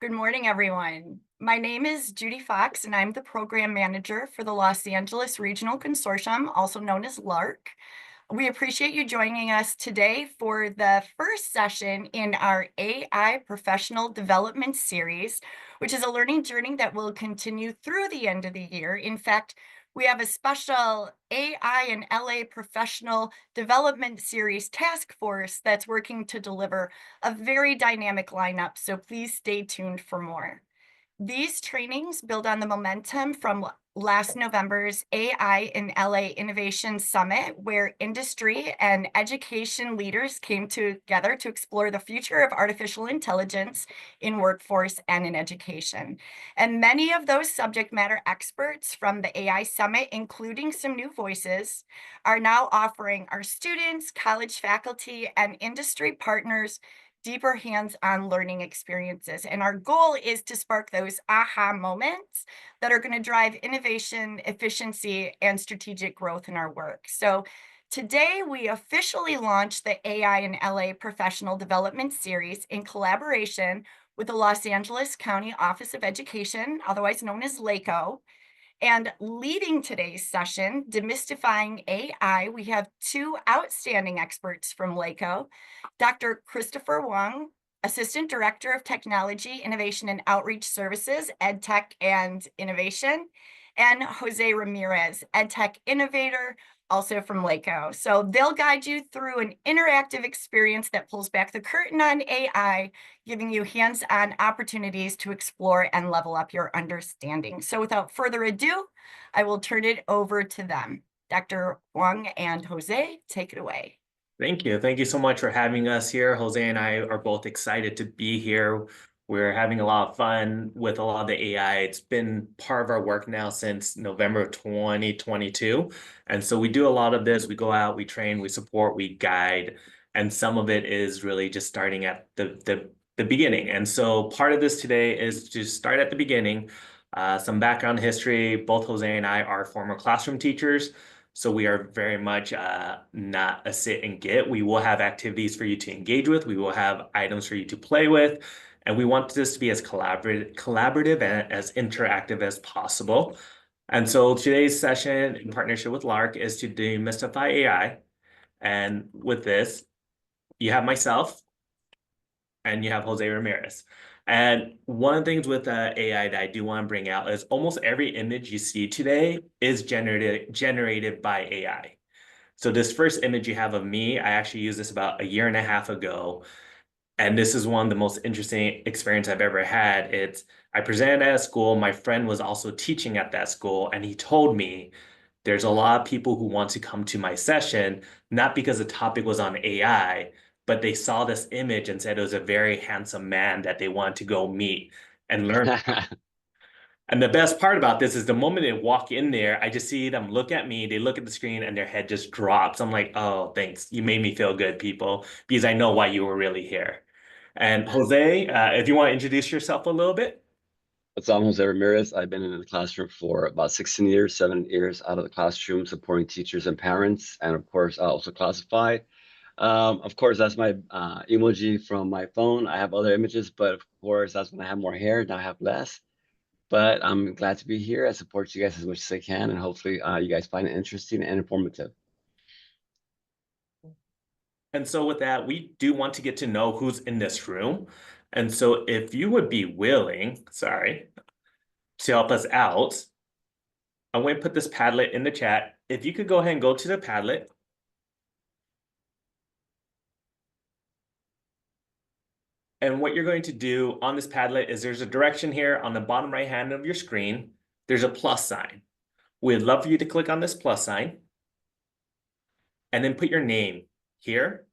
Good morning, everyone. My name is Judy Fox, and I'm the program manager for the Los Angeles Regional Consortium, also known as LARC. We appreciate you joining us today for the first session in our AI Professional Development Series, which is a learning journey that will continue through the end of the year. In fact, we have a special AI and LA Professional Development Series task force that's working to deliver a very dynamic lineup, so please stay tuned for more. These trainings build on the momentum from last November's AI in LA Innovation Summit, where industry and education leaders came together to explore the future of artificial intelligence in workforce and in education. And many of those subject matter experts from the AI Summit, including some new voices, are now offering our students, college faculty, and industry partners deeper hands-on learning experiences. And our goal is to spark those aha moments that are going to drive innovation, efficiency, and strategic growth in our work. So today we officially launched the AI in LA Professional Development Series in collaboration with the Los Angeles County Office of Education, otherwise known as LACO. And leading today's session, Demystifying AI, we have two outstanding experts from LACO, Dr. Christopher Wong, Assistant Director of Technology, Innovation and Outreach Services, EdTech and Innovation, and Jose Ramirez, EdTech Innovator, also from LACO. So they'll guide you through an interactive experience that pulls back the curtain on AI, giving you hands-on opportunities to explore and level up your understanding. So without further ado, I will turn it over to them. Dr. Wong and Jose, take it away. Thank you. Thank you so much for having us here. Jose and I are both excited to be here. We're having a lot of fun with a lot of the AI. It's been part of our work now since November of 2022. And so we do a lot of this. We go out, we train, we support, we guide. And some of it is really just starting at the beginning. And so part of this today is to start at the beginning. Some background history. Both Jose and I are former classroom teachers. So we are very much not a sit and get. We will have activities for you to engage with. We will have items for you to play with. And we want this to be as collaborative and as interactive as possible. And so today's session in partnership with LARC is to demystify AI. And with this, you have myself and you have Jose Ramirez. And one of the things with AI that I do want to bring out is almost every image you see today is generated by AI. So this first image you have of me, I actually used this about a year and a half ago. And this is one of the most interesting experience I've ever had. I presented at a school. My friend was also teaching at that school, and he told me there's a lot of people who want to come to my session, not because the topic was on AI, but they saw this image and said it was a very handsome man that they wanted to go meet and learn. And the best part about this is the moment they walk in there, I just see them look at me, they look at the screen, and their head just drops. I'm like, oh, thanks. You made me feel good, people, because I know why you were really here. And Jose, if you want to introduce yourself a little bit. What's up, I'm Jose Ramirez. I've been in the classroom for about 16 years, 7 years out of the classroom, supporting teachers and parents, and of course, also classified. Of course, that's my emoji from my phone. I have other images, but of course, that's when I have more hair. Now I have less. But I'm glad to be here. I support you guys as much as I can, and hopefully you guys find it interesting and informative. And so with that, we do want to get to know who's in this room. And so if you would be willing, to help us out, I'm going to put this Padlet in the chat. If you could go ahead and go to the Padlet. And what you're going to do on this Padlet is there's a direction here on the bottom right hand of your screen. There's a plus sign. We'd love for you to click on this plus sign and then put your name here.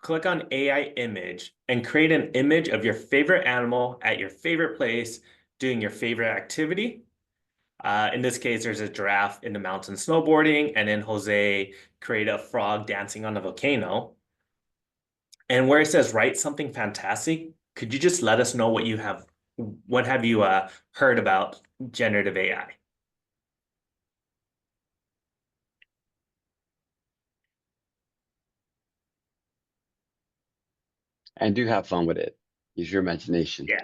Click on AI image and create an image of your favorite animal at your favorite place doing your favorite activity. In this case, there's a giraffe in the mountain snowboarding, and then Jose create a frog dancing on a volcano. And where it says write something fantastic, could you just let us know what have you heard about generative AI? And do have fun with it. Use your imagination. Yeah.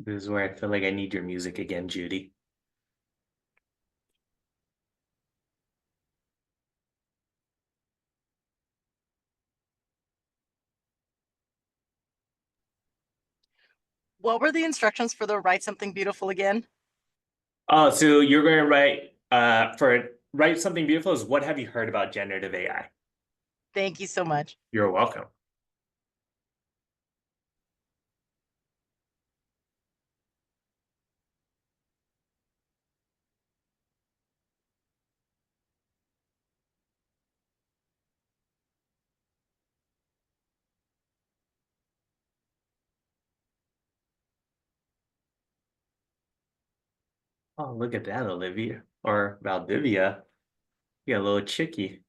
This is where I feel like I need your music again, Judy. What were the instructions for the write something beautiful again? Oh, so you're going to write for write something beautiful is what have you heard about generative AI? Thank you so much. You're welcome. Oh, look at that, Olivia or Valdivia. You got a little chickie.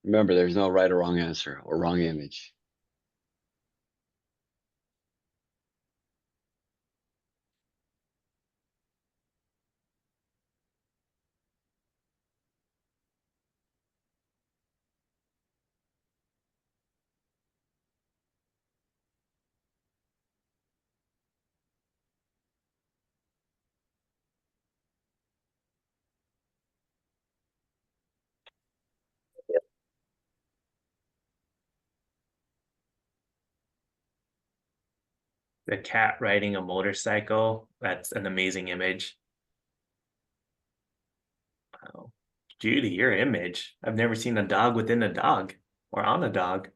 Remember, there's no right or wrong answer or wrong image. The cat riding a motorcycle. That's an amazing image. Wow. Judy, your image. I've never seen a dog within a dog or on a dog.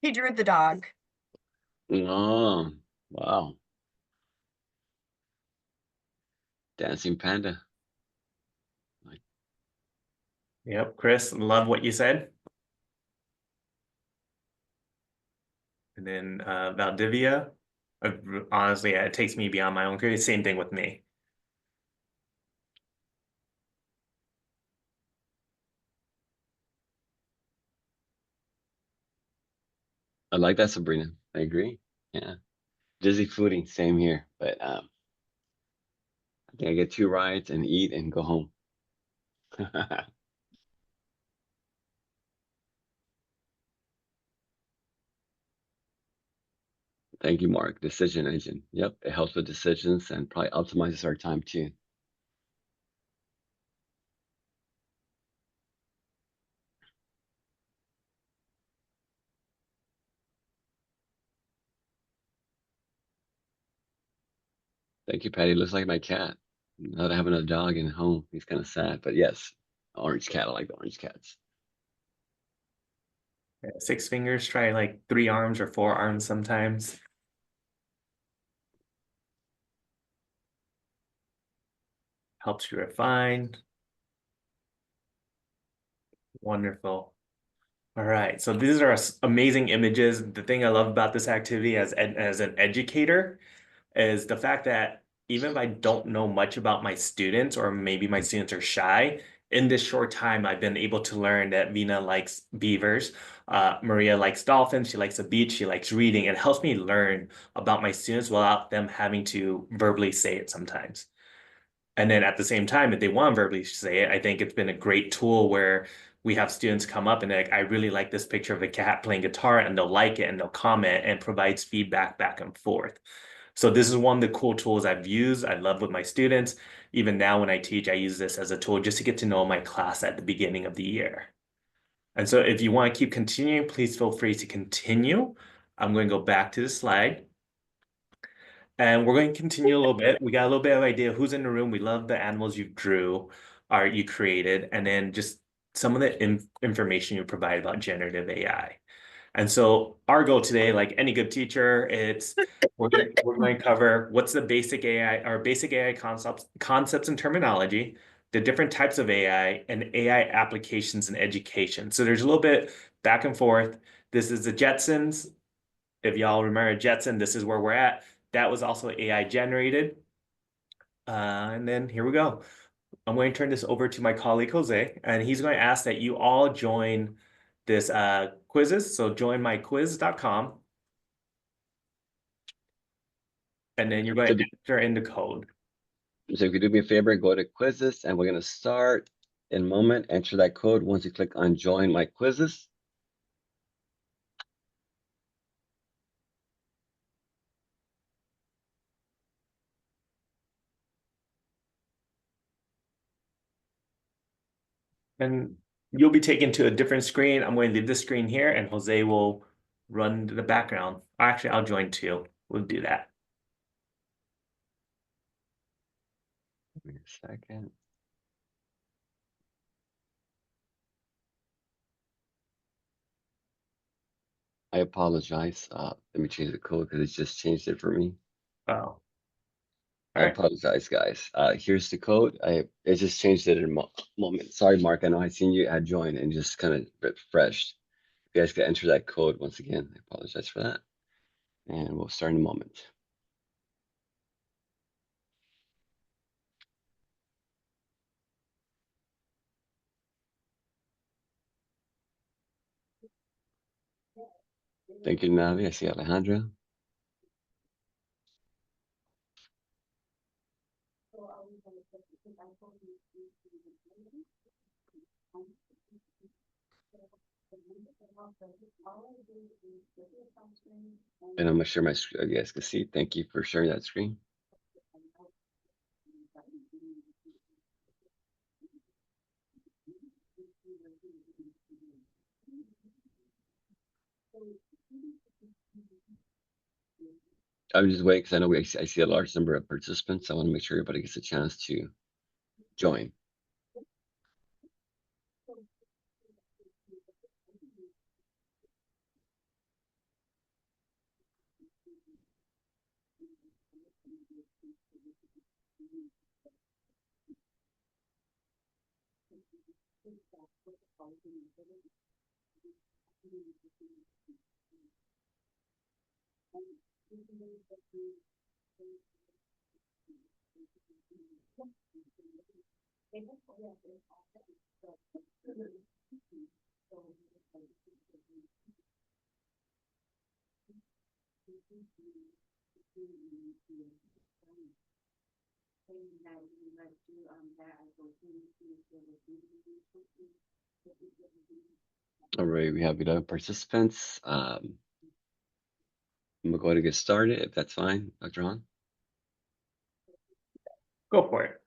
He drew the dog. Oh, wow. Dancing panda. Yep, Chris, love what you said. And then Valdivia, honestly, it takes me beyond my own career. Same thing with me. I like that, Sabrina. I agree. Yeah. Dizzy fooding, same here. But I think I get two rides and eat and go home. Thank you, Mark. Decision engine. Yep, it helps with decisions and probably optimizes our time too. Thank you, Patty. Looks like my cat. Not having a dog in home. He's kind of sad, but yes, orange cat. I like the orange cats. Yeah, 6 fingers, try like 3 arms or 4 arms sometimes. Helps you refine. Wonderful. All right, so these are amazing images. The thing I love about this activity as an educator is the fact that even if I don't know much about my students, or maybe my students are shy, in this short time, I've been able to learn that Vina likes beavers, Maria likes dolphins, she likes the beach, she likes reading. It helps me learn about my students without them having to verbally say it sometimes. And then at the same time, if they want to verbally say it, I think it's been a great tool where we have students come up and they're like, I really like this picture of a cat playing guitar, and they'll like it and they'll comment and provides feedback back and forth. So this is one of the cool tools I've used. I love with my students. Even now when I teach, I use this as a tool just to get to know my class at the beginning of the year. And so if you want to keep continuing, please feel free to continue. I'm going to go back to the slide. And we're going to continue a little bit. We got a little bit of idea of who's in the room. We love the animals you drew, or you created, and then just some of the information you provide about generative AI. And so our goal today, like any good teacher, it's we're going to cover what's the basic AI, or basic AI concepts and terminology, the different types of AI, and AI applications in education. So there's a little bit back and forth. This is the Jetsons. If y'all remember Jetson, this is where we're at. That was also AI generated. And then here we go. I'm going to turn this over to my colleague Jose, and he's going to ask that you all join this quizzes. So join myquiz.com. and then you're going to enter in the code. So if you do me a favor, go to quizzes, and we're going to start in a moment. Enter that code once you click on join my quizzes. And you'll be taken to a different screen. I'm going to leave this screen here, and Jose will run the background. Actually, I'll join too. We'll do that. Give me a second. I apologize. Let me change the code because it just changed it for me. Oh. I All right. apologize, guys. Here's the code. It just changed it in a moment. Sorry, Mark. I know I seen you had joined and just kind of refreshed. You guys can enter that code once again. I apologize for that. And we'll start in a moment. Thank you, Navi. I see Alejandra. And I'm gonna share my screen. You guys can see. Thank you for sharing that screen. I'm just waiting because I know I see a large number of participants. I want to make sure everybody gets a chance to join. All right, we have 11 participants. I'm gonna go ahead and get started if that's fine, Dr. Han. Go for it.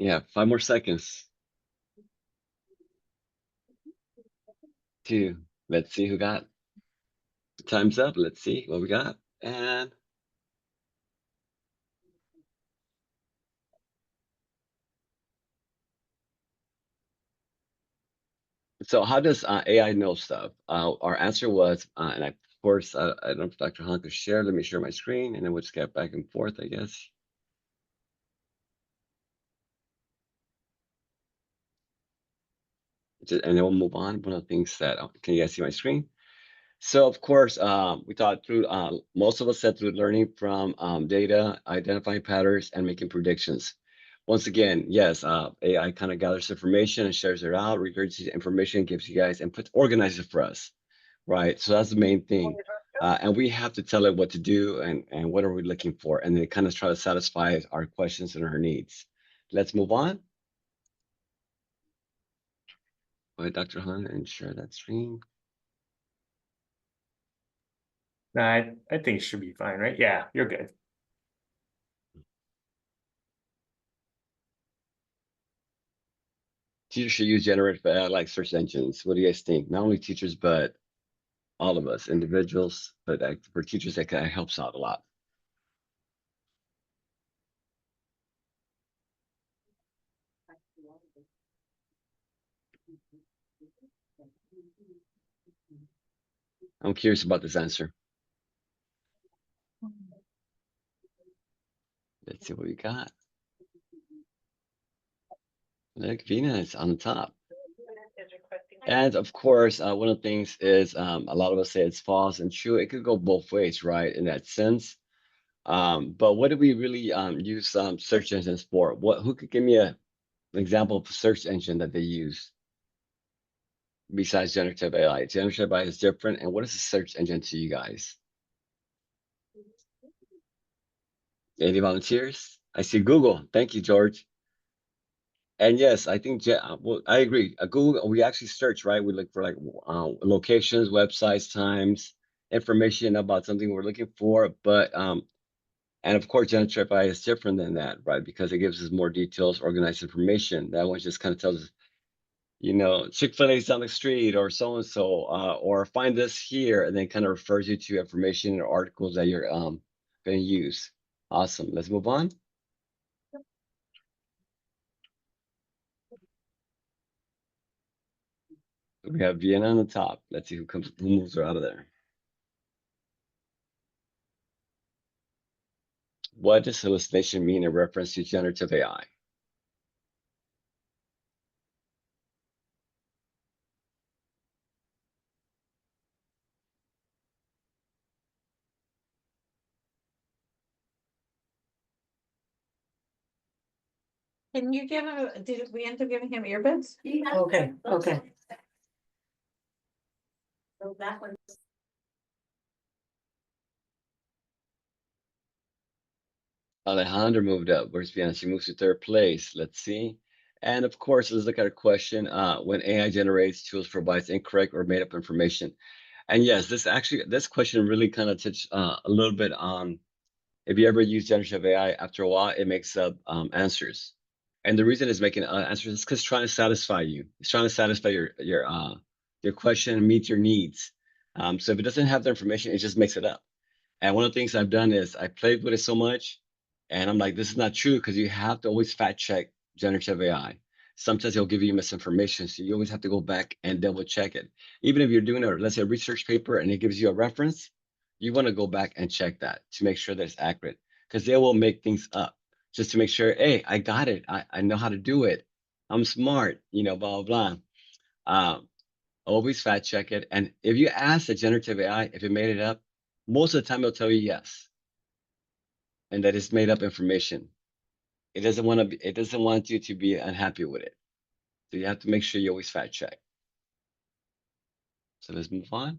Yeah, 5 more seconds. 2. Let's see who got. Time's up. Let's see what we got. And so how does AI know stuff? Our answer was, and of course, I don't know if Dr. Han could share. Let me share my screen, and then we'll just get back and forth, I guess. And then we'll move on. One of the things that, can you guys see my screen? So of course, we thought through, most of us said through learning from data, identifying patterns, and making predictions. Once again, yes, AI kind of gathers information and shares it out, regurgitates information, gives you guys input, organizes it for us, right? So that's the main thing. And we have to tell it what to do and what are we looking for, and then kind of try to satisfy our questions and our needs. Let's move on. Go ahead, Dr. Han, and share that screen. No, I think it should be fine, right? Yeah, you're good. Teachers should use generative AI like search engines. What do you guys think? Not only teachers, but all of us, individuals, but for teachers, that kind of helps out a lot. I'm curious about this answer. Let's see what we got. Look, Venus on the top. And of course, one of the things is a lot of us say it's false and true. It could go both ways, right? In that sense. But what do we really use search engines for? Who could give me an example of a search engine that they use besides generative AI? Generative AI is different. And what is a search engine to you guys? Any volunteers? I see Google. Thank you, George. And yes, I think well, I agree. Google, we actually search, right? We look for like locations, websites, times, information about something we're looking for. But and of course, generative AI is different than that, right? Because it gives us more details, organized information. That one just kind of tells us, Chick-fil-A's down the street or so and so, or find this here, and then kind of refers you to information or articles that you're going to use. Awesome. Let's move on. We have Vienna on the top. Let's see who moves her out of there. What does hallucination mean in reference to generative AI? Can you give him, did we end up giving him earbuds? Okay, okay. So that one. Alejandra moved up. Where's Vienna? She moves to third place. Let's see. And of course, let's look at a question. When AI generates tools provides incorrect or made up information. And yes, this question really kind of touched a little bit on if you ever use generative AI, after a while, it makes up answers. And the reason it's making answers is because it's trying to satisfy you. It's trying to satisfy your question, meet your needs. So if it doesn't have the information, it just makes it up. And one of the things I've done is I played with it so much, and I'm like, this is not true because you have to always fact check generative AI. Sometimes it'll give you misinformation, so you always have to go back and double check it. Even if you're doing let's say, a research paper and it gives you a reference, you want to go back and check that to make sure that it's accurate because they will make things up just to make sure, hey, I got it. I know how to do it. I'm smart, blah, blah, blah. Always fact check it. And if you ask the generative AI if it made it up, most of the time it'll tell you yes, and that it's made up information. It doesn't want you to be unhappy with it. So you have to make sure you always fact check. So let's move on.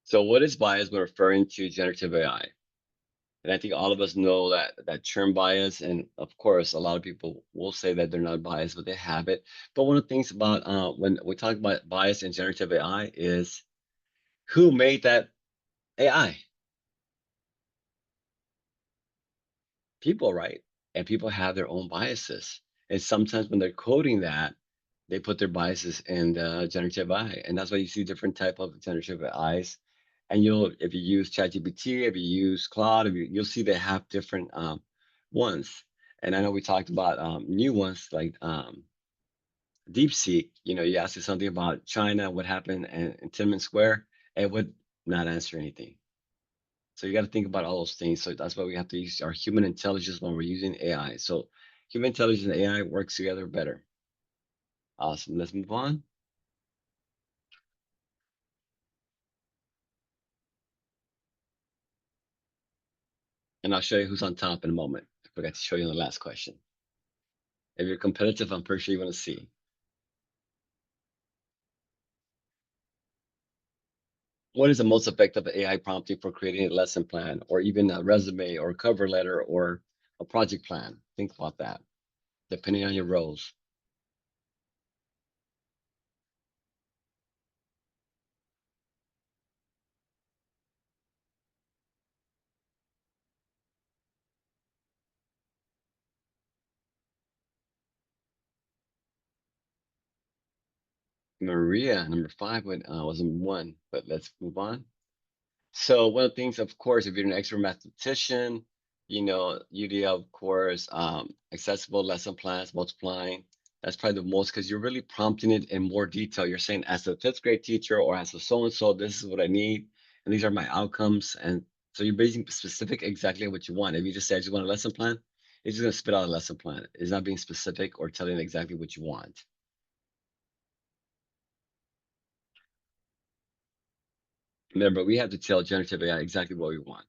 So what is bias when referring to generative AI? And I think all of us know that term bias, and of course, a lot of people will say that they're not biased, but they have it. But one of the things about when we talk about bias in generative AI is who made that AI? People, right? And people have their own biases. And sometimes when they're coding that, they put their biases in the generative AI. And that's why you see different type of generative AIs. And if you use ChatGPT, if you use Claude, you'll see they have different ones. And I know we talked about new ones like DeepSeek. You asked it something about China, what happened in Tiananmen Square, it would not answer anything. So you got to think about all those things. So that's why we have to use our human intelligence when we're using AI. So human intelligence and AI works together better. Awesome. Let's move on. And I'll show you who's on top in a moment. I forgot to show you in the last question. If you're competitive, I'm pretty sure you want to see. What is the most effective AI prompting for creating a lesson plan or even a resume or a cover letter or a project plan? Think about that, depending on your roles. Maria, number 5 was number 1, but let's move on. So one of the things, of course, if you're an expert mathematician, UDL, of course, accessible lesson plans, multiplying. That's probably the most because you're really prompting it in more detail. You're saying, as a fifth grade teacher or as a so-and-so, this is what I need, and these are my outcomes. And so you're being specific exactly what you want. If you just say, I just want a lesson plan, it's just going to spit out a lesson plan. It's not being specific or telling exactly what you want. Remember, we have to tell generative AI exactly what we want.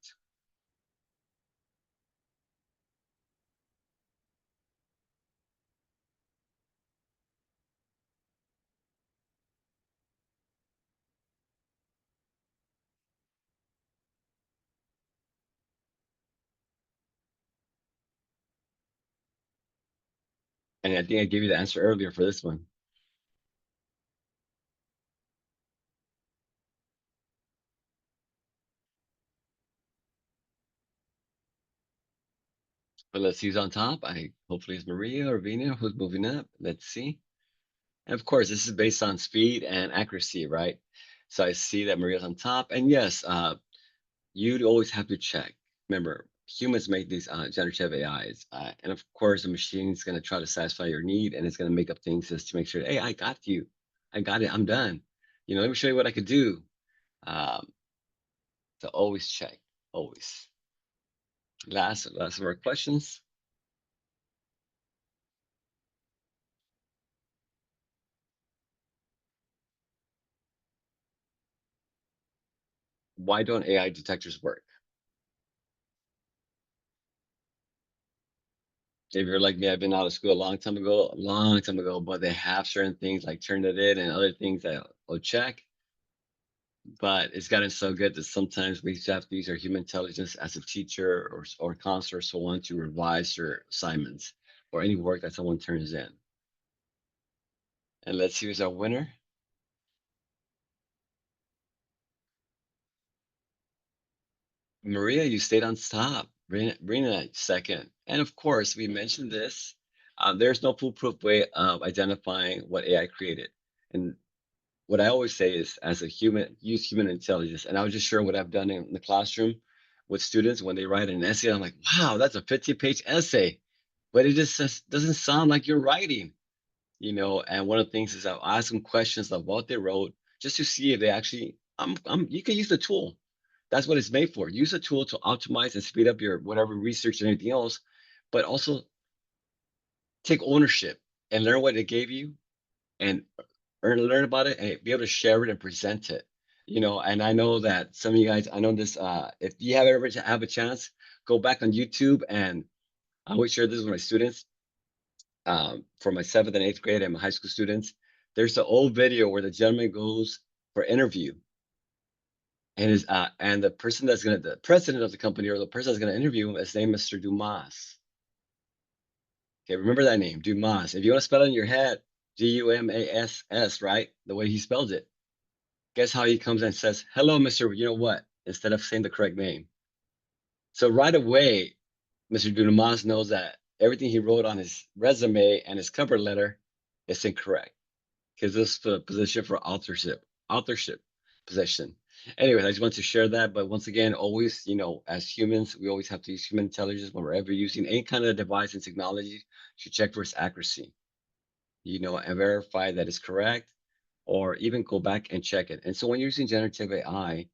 And I think I gave you the answer earlier for this one. But let's see who's on top. Hopefully it's Maria or Vina who's moving up. Let's see. And of course, this is based on speed and accuracy, right? So I see that Maria's on top. And yes, you'd always have to check. Remember, humans make these generative AIs. And of course, the machine is going to try to satisfy your need and it's going to make up things just to make sure, hey, I got you. I got it. I'm done. Let me show you what I could do. Um, so always check. Always. Last more questions. Why don't AI detectors work? If you're like me, I've been out of school a long time ago, but they have certain things like Turnitin and other things that will check. But it's gotten so good that sometimes we have to use our human intelligence as a teacher or counselor, or so on, to revise your assignments or any work that someone turns in. And let's see who's our winner. Maria, you stayed on top. Brina, second. And of course, we mentioned this. There's no foolproof way of identifying what AI created. And what I always say is, as a human, use human intelligence. And I'll just share what I've done in the classroom with students when they write an essay. I'm like, wow, that's a 50-page essay, but it just doesn't sound like you're writing, And one of the things is I'll ask them questions of what they wrote just to see if they actually, you can use the tool. That's what it's made for. Use a tool to optimize and speed up your whatever research and anything else, but also take ownership and learn what it gave you and learn about it and be able to share it and present it. And I know that some of you guys, I know this, if you have ever have a chance, go back on YouTube, and I always share this with my students, for my 7th and 8th grade and my high school students. There's an old video where the gentleman goes for interview, and the person the president of the company, or the person that's gonna interview him, is named Mr. Dumas. Okay, remember that name, Dumas. If you want to spell it in your head, Dumass, right? The way he spells it. Guess how he comes and says, hello, Mr. You know what? Instead of saying the correct name. So right away, Mr. Dumas knows that everything he wrote on his resume and his cover letter is incorrect, because this is the position for authorship position. Anyways, I just want to share that. But once again, always, as humans, we always have to use human intelligence when we're ever using any kind of device and technology to check for its accuracy, and verify that it's correct, or even go back and check it. And so when you're using generative AI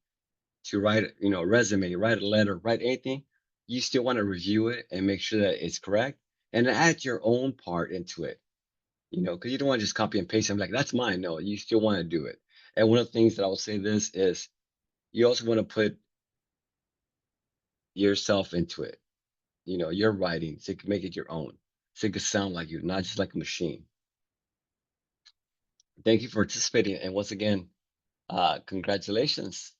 to write, a resume, write a letter, write anything, you still want to review it and make sure that it's correct and add your own part into it, because you don't want to just copy and paste. I'm like, that's mine. No, you still want to do it. And one of the things that I will say this is, you also want to put yourself into it, your writing, so you can make it your own, so it could sound like you, not just like a machine. Thank you for participating. And once again, congratulations.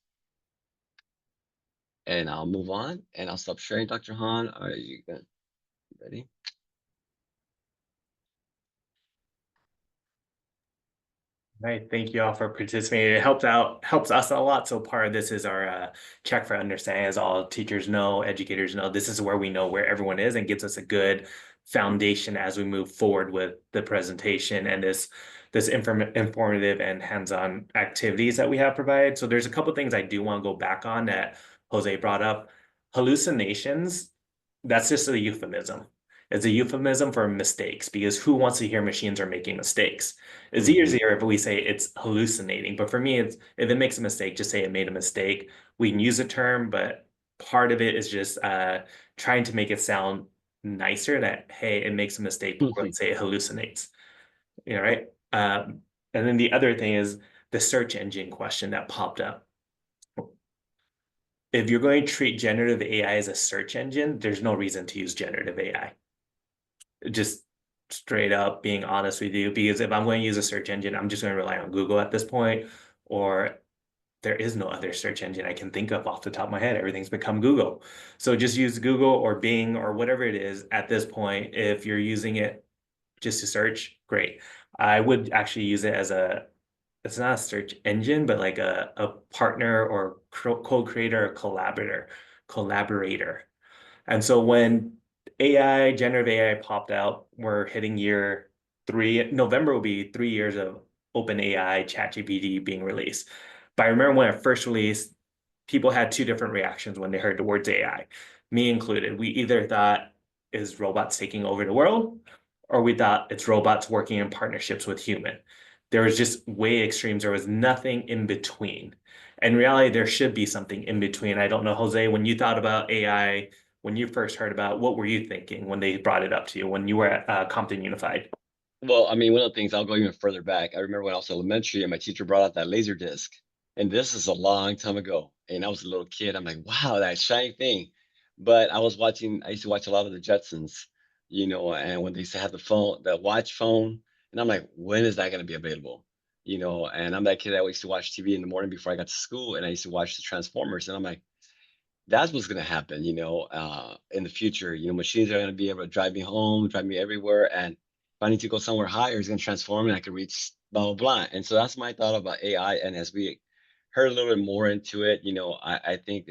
And I'll move on and I'll stop sharing. Dr. Han, are you ready? Right. Thank you all for participating. It helps us a lot. So part of this is our check for understanding. As all teachers know, educators know, this is where we know where everyone is, and gives us a good foundation as we move forward with the presentation and this this informative and hands-on activities that we have provided. So there's a couple things I do want to go back on that Jose brought up. Hallucinations, that's just a euphemism. It's a euphemism for mistakes, because who wants to hear machines are making mistakes? It's easier if we say it's hallucinating, but for me, it's if it makes a mistake, just say it made a mistake. We can use a term, but part of it is just trying to make it sound nicer that, hey, it makes a mistake before we say it hallucinates. You know, right? And then the other thing is the search engine question that popped up. If you're going to treat generative AI as a search engine, there's no reason to use generative AI. Just straight up being honest with you, because if I'm going to use a search engine, I'm just going to rely on Google at this point, or there is no other search engine I can think of off the top of my head. Everything's become Google. So just use Google or Bing or whatever it is at this point. If you're using it just to search, great. I would actually use it as it's not a search engine, but like a partner or co-creator or collaborator. And so when generative AI popped out, we're hitting year 3. November will be 3 years of OpenAI, ChatGPT being released. But I remember when it first released, people had 2 different reactions when they heard the words AI, me included. We either thought, is robots taking over the world? Or we thought it's robots working in partnerships with human. There was just way extremes. There was nothing in between. In reality, there should be something in between. I don't know, Jose, when you thought about AI, when you first heard about it, what were you thinking when they brought it up to you when you were at Compton Unified? Well, I mean, one of the things, I'll go even further back. I remember when I was elementary and my teacher brought out that laser disc. And this is a long time ago. And I was a little kid. I'm like, wow, that shiny thing. But I used to watch a lot of the Jetsons, and when they used to have the watch phone. And I'm like, when is that going to be available? And I'm that kid that used to watch TV in the morning before I got to school. And I used to watch the Transformers. And I'm like, that's what's going to happen, in the future. Machines are going to be able to drive me home, drive me everywhere. And if I need to go somewhere higher, it's going to transform and I can reach blah, blah, blah. And so that's my thought about AI. And as we heard a little bit more into it, I think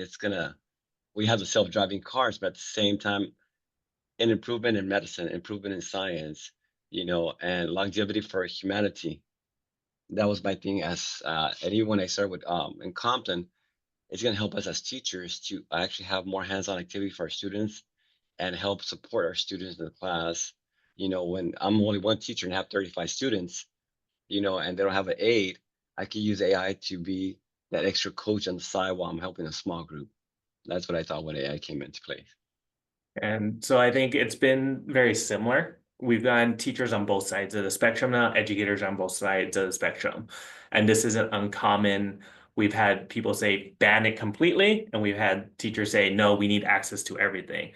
we have the self-driving cars, but at the same time, an improvement in medicine, improvement in science, and longevity for humanity. That was my thing and even when I started with in Compton, it's going to help us as teachers to actually have more hands-on activity for our students and help support our students in the class. When I'm only one teacher and have 35 students, and they don't have an aide, I can use AI to be that extra coach on the side while I'm helping a small group. That's what I thought when AI came into play. And so I think it's been very similar. We've gotten teachers on both sides of the spectrum now, educators on both sides of the spectrum. And this isn't uncommon. We've had people say ban it completely, and we've had teachers say, no, we need access to everything.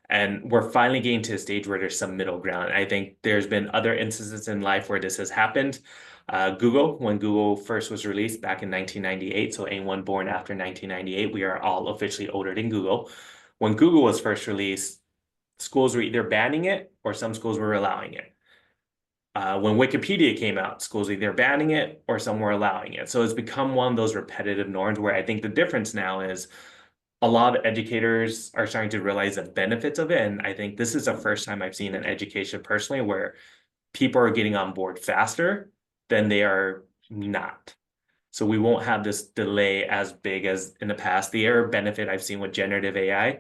And we're finally getting to a stage where there's some middle ground. I think there's been other instances in life where this has happened. Google, when Google first was released back in 1998, so anyone born after 1998, we are all officially older than Google. When Google was first released, schools were either banning it or some schools were allowing it. When Wikipedia came out, schools were either banning it or some were allowing it. So it's become one of those repetitive norms where I think the difference now is a lot of educators are starting to realize the benefits of it. And I think this is the first time I've seen in education personally where people are getting on board faster than they are not. So we won't have this delay as big as in the past. The other benefit I've seen with generative AI,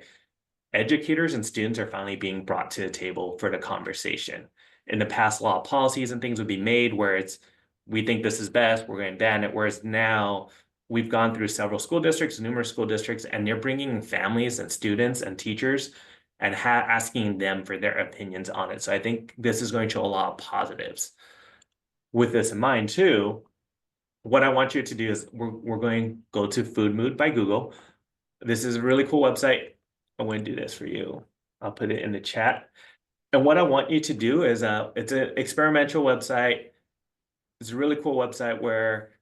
educators and students are finally being brought to the table for the conversation. In the past, a lot of policies and things would be made where we think this is best, we're going to ban it. Whereas now we've gone through several school districts, numerous school districts, and they're bringing families and students and teachers and asking them for their opinions on it. So I think this is going to show a lot of positives. With this in mind too, what I want you to do is we're going to go to Food Mood by Google. This is a really cool website. I'm going to do this for you. I'll put it in the chat. And what I want you to do is it's an experimental website. It's a really cool website where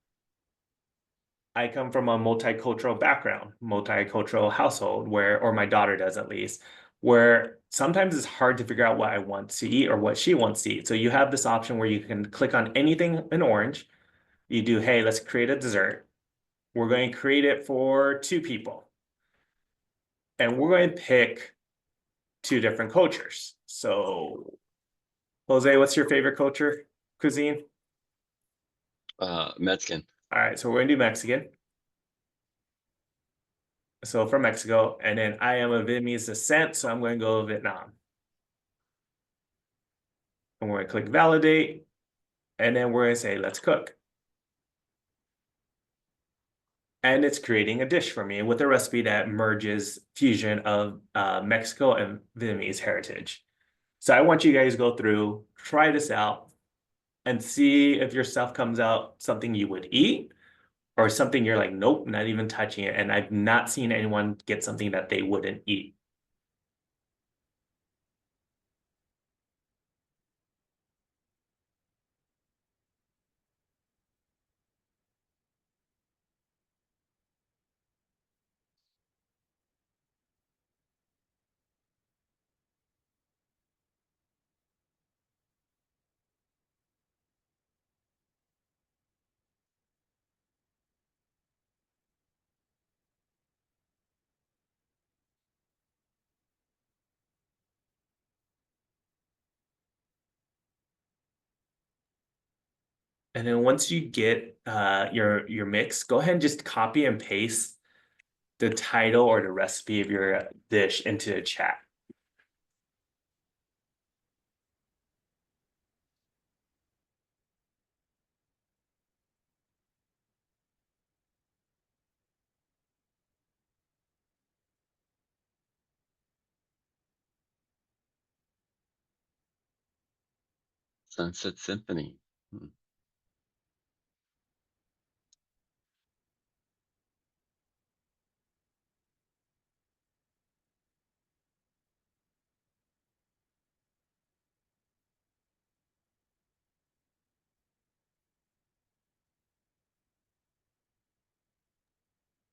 I come from a multicultural background, multicultural household or my daughter does at least, where sometimes it's hard to figure out what I want to eat or what she wants to eat. So you have this option where you can click on anything in orange. You do, hey, let's create a dessert. We're going to create it for 2 people. And we're going to pick 2 different cultures. So, Jose, what's your favorite cuisine? Mexican. All right, so we're gonna do Mexican. So from Mexico, and then I am of Vietnamese descent, so I'm going to go Vietnam. And we're going to click validate, and then we're going to say, let's cook. And it's creating a dish for me with a recipe that merges fusion of Mexico and Vietnamese heritage. So I want you guys to go through, try this out, and see if your stuff comes out something you would eat or something you're like, nope, not even touching it. And I've not seen anyone get something that they wouldn't eat. And then once you get your mix, go ahead and just copy and paste the title or the recipe of your dish into the chat. Sunset Symphony. Hmm.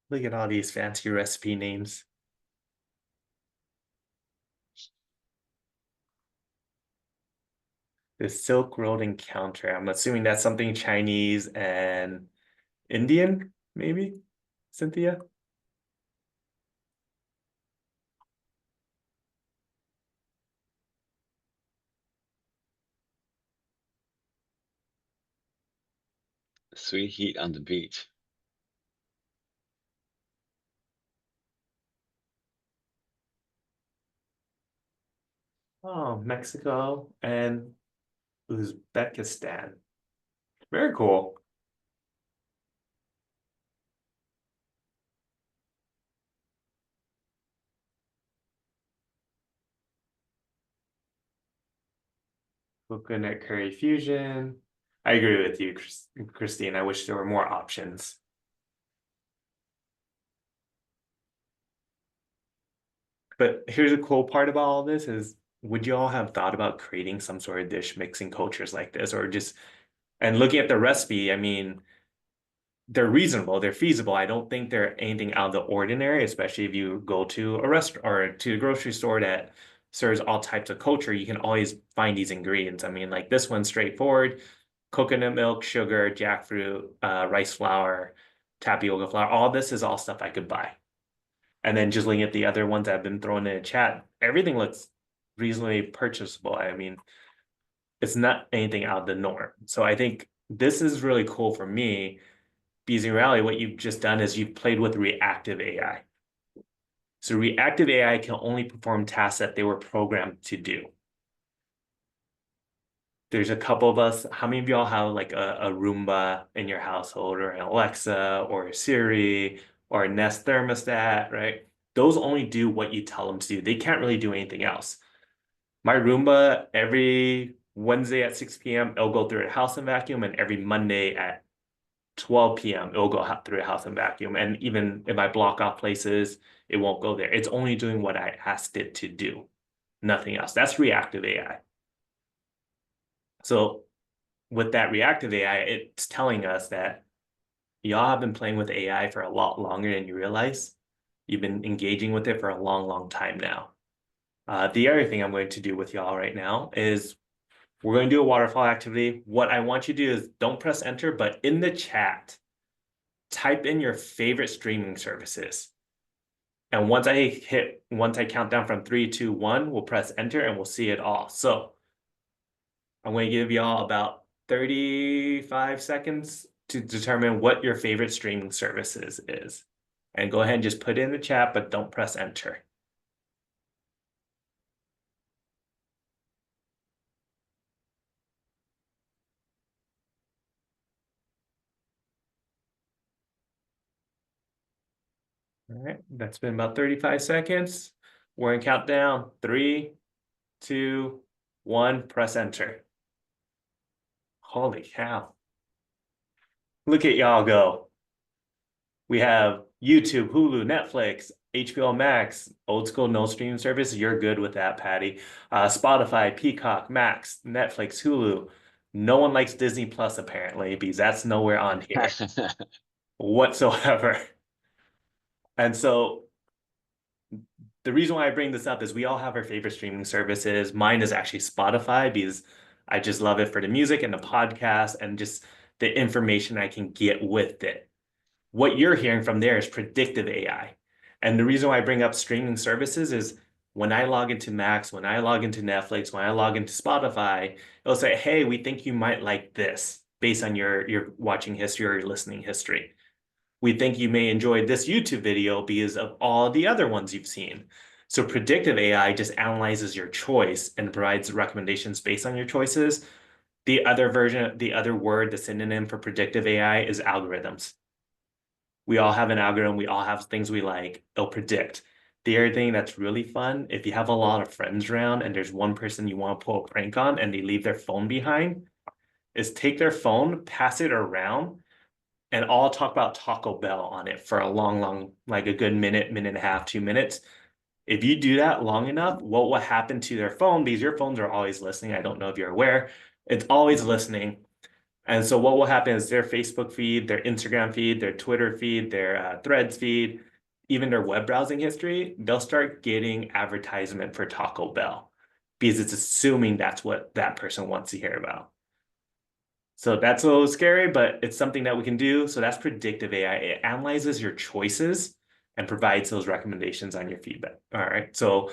Look at all these fancy recipe names. The Silk Road Encounter. I'm assuming that's something Chinese and Indian, maybe, Cynthia? Sweet Heat on the Beach. Oh, Mexico and Uzbekistan. Very cool. Coconut curry fusion. I agree with you, Christine. I wish there were more options. But here's a cool part about all this is, would you all have thought about creating some sort of dish mixing cultures like this, or just, and looking at the recipe, I mean, they're reasonable, they're feasible. I don't think they're anything out of the ordinary, especially if you go to a restaurant or to a grocery store that serves all types of culture, you can always find these ingredients. I mean, like this one's straightforward: coconut milk, sugar, jackfruit, rice flour, tapioca flour. All this is all stuff I could buy. And then just looking at the other ones that have been thrown in the chat, everything looks reasonably purchasable. I mean, it's not anything out of the norm. So I think this is really cool for me, because in reality, what you've just done is you've played with reactive AI. So reactive AI can only perform tasks that they were programmed to do. There's a couple of us. How many of y'all have like a Roomba in your household, or an Alexa, or a Siri, or a Nest thermostat, right? Those only do what you tell them to do. They can't really do anything else. My Roomba, every Wednesday at 6 p.m., it'll go through a house and vacuum, and every Monday at 12 p.m., it'll go through a house and vacuum. And even if I block off places, it won't go there. It's only doing what I asked it to do, nothing else. That's reactive AI. So with that reactive AI, it's telling us that y'all have been playing with AI for a lot longer than you realize. You've been engaging with it for a long, long time now. The other thing I'm going to do with y'all right now is we're going to do a waterfall activity. What I want you to do is don't press enter, but in the chat, type in your favorite streaming services. And once I count down from 3, 2, 1, we'll press enter and we'll see it all. So I'm going to give y'all about 35 seconds to determine what your favorite streaming services is. And go ahead and just put it in the chat, but don't press enter. All right, that's been about 35 seconds. We're in countdown. 3, 2, 1, press enter. Holy cow. Look at y'all go. We have YouTube, Hulu, Netflix, HBO Max, old school no streaming service. You're good with that, Patty. Spotify, Peacock, Max, Netflix, Hulu. No one likes Disney Plus apparently because that's nowhere on here whatsoever. And so the reason why I bring this up is we all have our favorite streaming services. Mine is actually Spotify because I just love it for the music and the podcast and just the information I can get with it. What you're hearing from there is predictive AI. And the reason why I bring up streaming services is when I log into Max, when I log into Netflix, when I log into Spotify, it'll say, hey, we think you might like this based on your watching history or your listening history. We think you may enjoy this YouTube video because of all the other ones you've seen. So predictive AI just analyzes your choice and provides recommendations based on your choices. The other version, the other word, the synonym for predictive AI is algorithms. We all have an algorithm. We all have things we like. It'll predict. The other thing that's really fun, if you have a lot of friends around and there's one person you want to pull a prank on and they leave their phone behind, is take their phone, pass it around, and all talk about Taco Bell on it for a long, like a good minute, minute and a half, 2 minutes. If you do that long enough, what will happen to their phone? Because your phones are always listening. I don't know if you're aware. It's always listening. And so what will happen is their Facebook feed, their Instagram feed, their Twitter feed, their Threads feed, even their web browsing history, they'll start getting advertisement for Taco Bell because it's assuming that's what that person wants to hear about. So that's a little scary, but it's something that we can do. So that's predictive AI. It analyzes your choices and provides those recommendations on your feedback. All right. So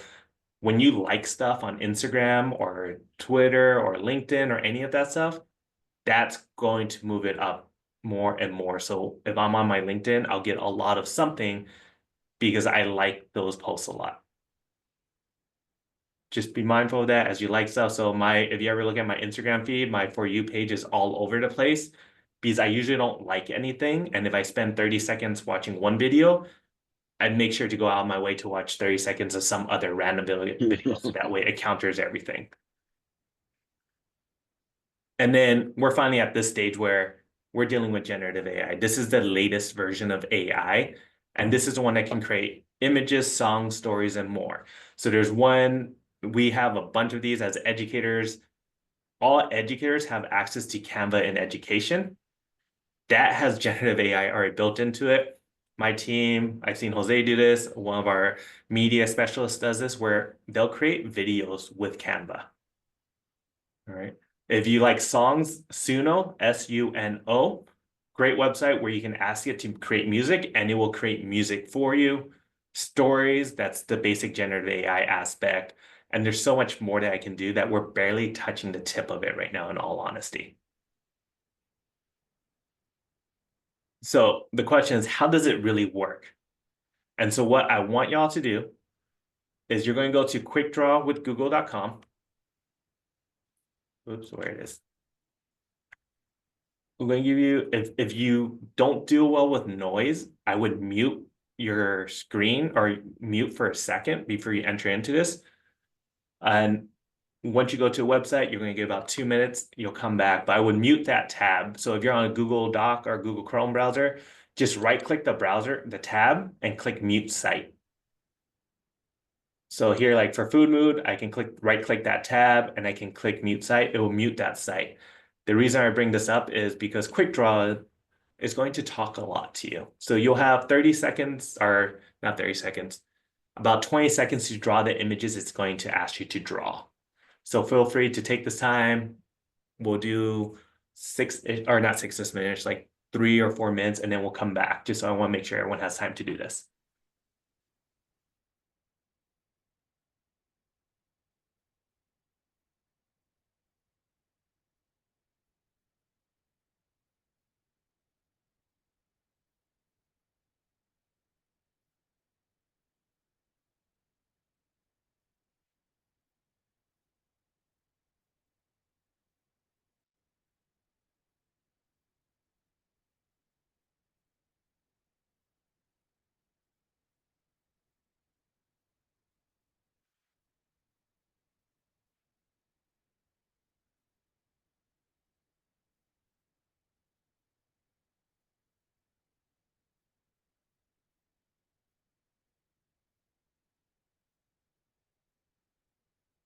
when you like stuff on Instagram or Twitter or LinkedIn or any of that stuff, that's going to move it up more and more. So if I'm on my LinkedIn, I'll get a lot of something because I like those posts a lot. Just be mindful of that as you like stuff. So if you ever look at my Instagram feed, my For You page is all over the place because I usually don't like anything. And if I spend 30 seconds watching one video, I'd make sure to go out of my way to watch 30 seconds of some other random video. So that way it counters everything. And then we're finally at this stage where we're dealing with generative AI. This is the latest version of AI. And this is the one that can create images, songs, stories, and more. So there's one, we have a bunch of these as educators. All educators have access to Canva in education. That has generative AI already built into it. My team, I've seen Jose do this. One of our media specialists does this where they'll create videos with Canva. All right. If you like songs, Suno, Suno, great website where you can ask it to create music and it will create music for you. Stories, that's the basic generative AI aspect. And there's so much more that I can do that we're barely touching the tip of it right now, in all honesty. So the question is, how does it really work? And so what I want y'all to do is you're going to go to quickdrawwithgoogle.com. Oops, where it is. I'm going to give you, if you don't do well with noise, I would mute your screen or mute for a second before you enter into this. And once you go to a website, you're going to get about 2 minutes, you'll come back, but I would mute that tab. So if you're on a Google Doc or Google Chrome browser, just right click the browser, the tab, and click mute site. So here, like for Food Mood, I can right click that tab and I can click mute site. It will mute that site. The reason I bring this up is because Quick Draw is going to talk a lot to you. So you'll have 30 seconds, or not 30 seconds, about 20 seconds to draw the images it's going to ask you to draw. So feel free to take this time. We'll do not 6 minutes, like 3 or 4 minutes, and then we'll come back. Just so I want to make sure everyone has time to do this.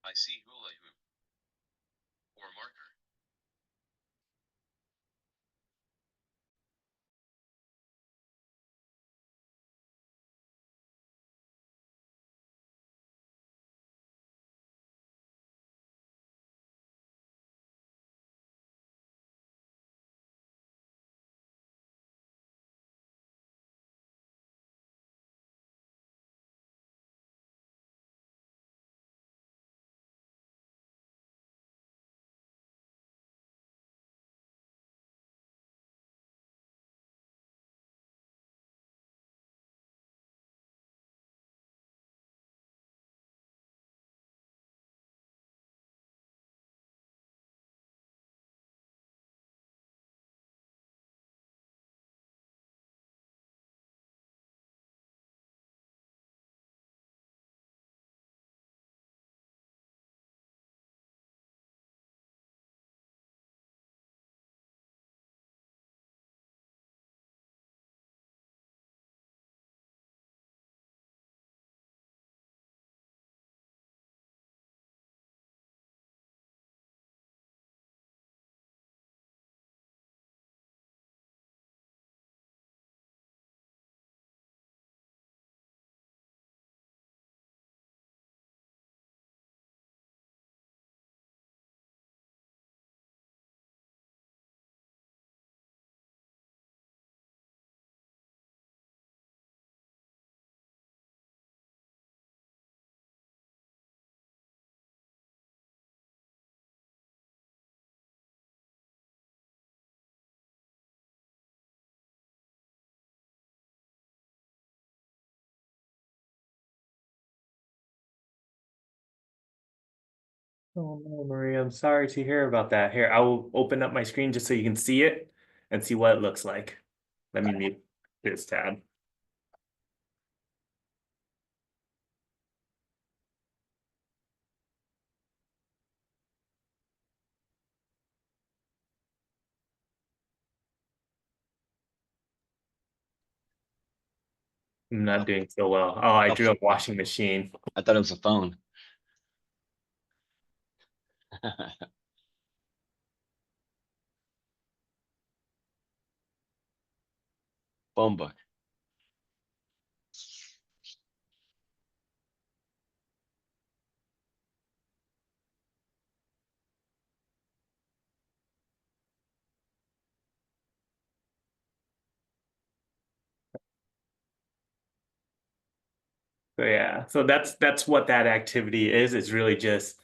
I see hula hoop or marker. Oh no, Maria, I'm sorry to hear about that. Here, I will open up my screen just so you can see it and see what it looks like. Let me mute this tab. I'm not doing so well. Oh, I drew a washing machine. I thought it was a phone. Phone book. So yeah, so that's what that activity is. It's really just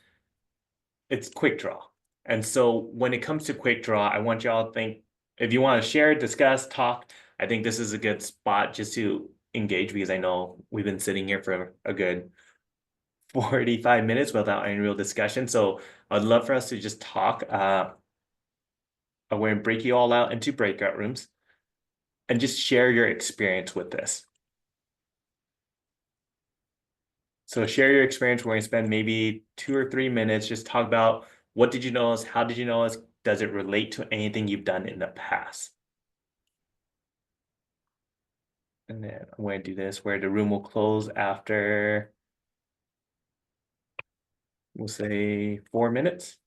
it's quick draw. And so when it comes to quick draw, I want y'all to think if you want to share, discuss, talk, I think this is a good spot just to engage because I know we've been sitting here for a good 45 minutes without any real discussion. So I'd love for us to just talk. I'm going to break you all out into breakout rooms and just share your experience with this. So share your experience. We're going to spend maybe 2 or 3 minutes, just talk about what did you notice? How did you notice? Does it relate to anything you've done in the past? And then I'm going to do this where the room will close after, we'll say 4 minutes.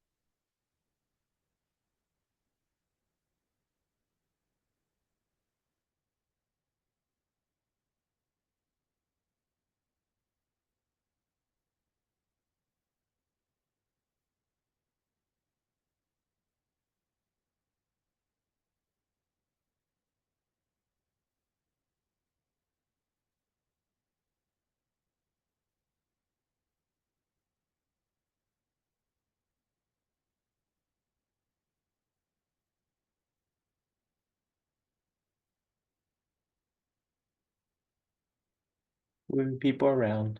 Moving people around.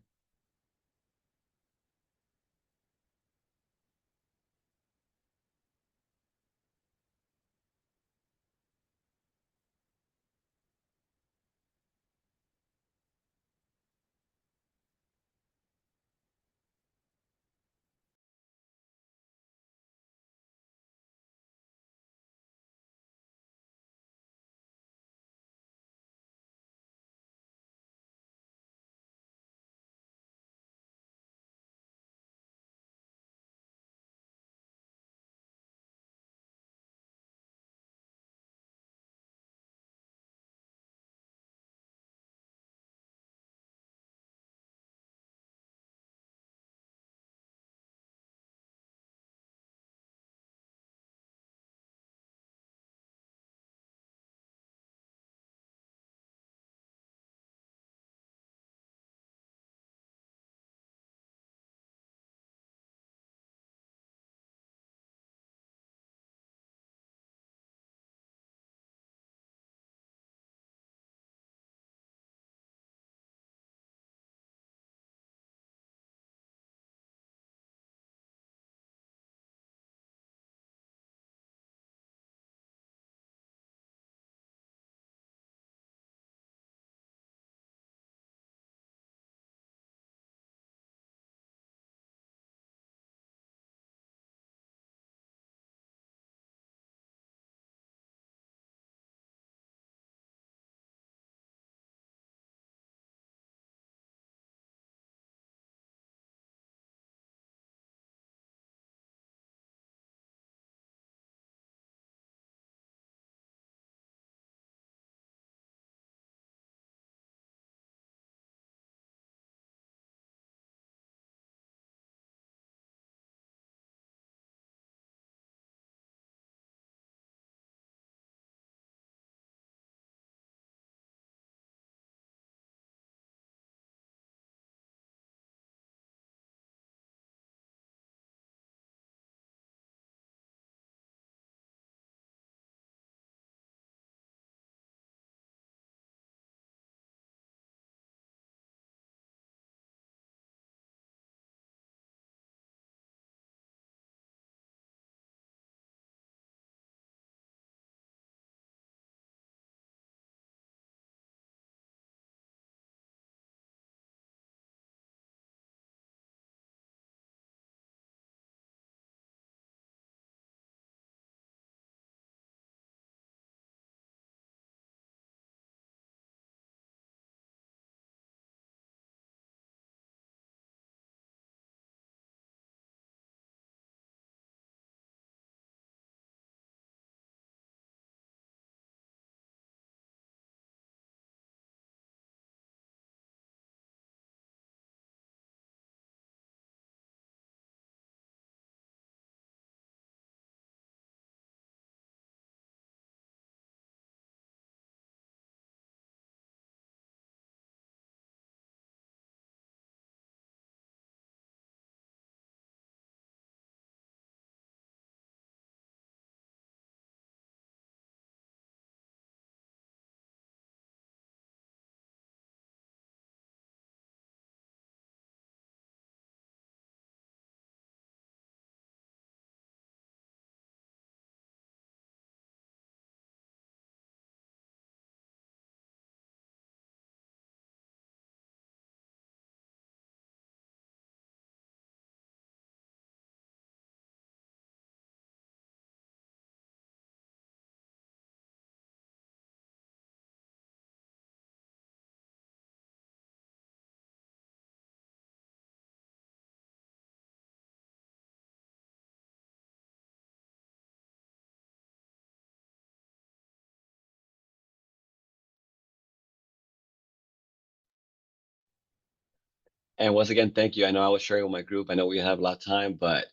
And once again, thank you. I know I was sharing with my group. I know we have a lot of time, but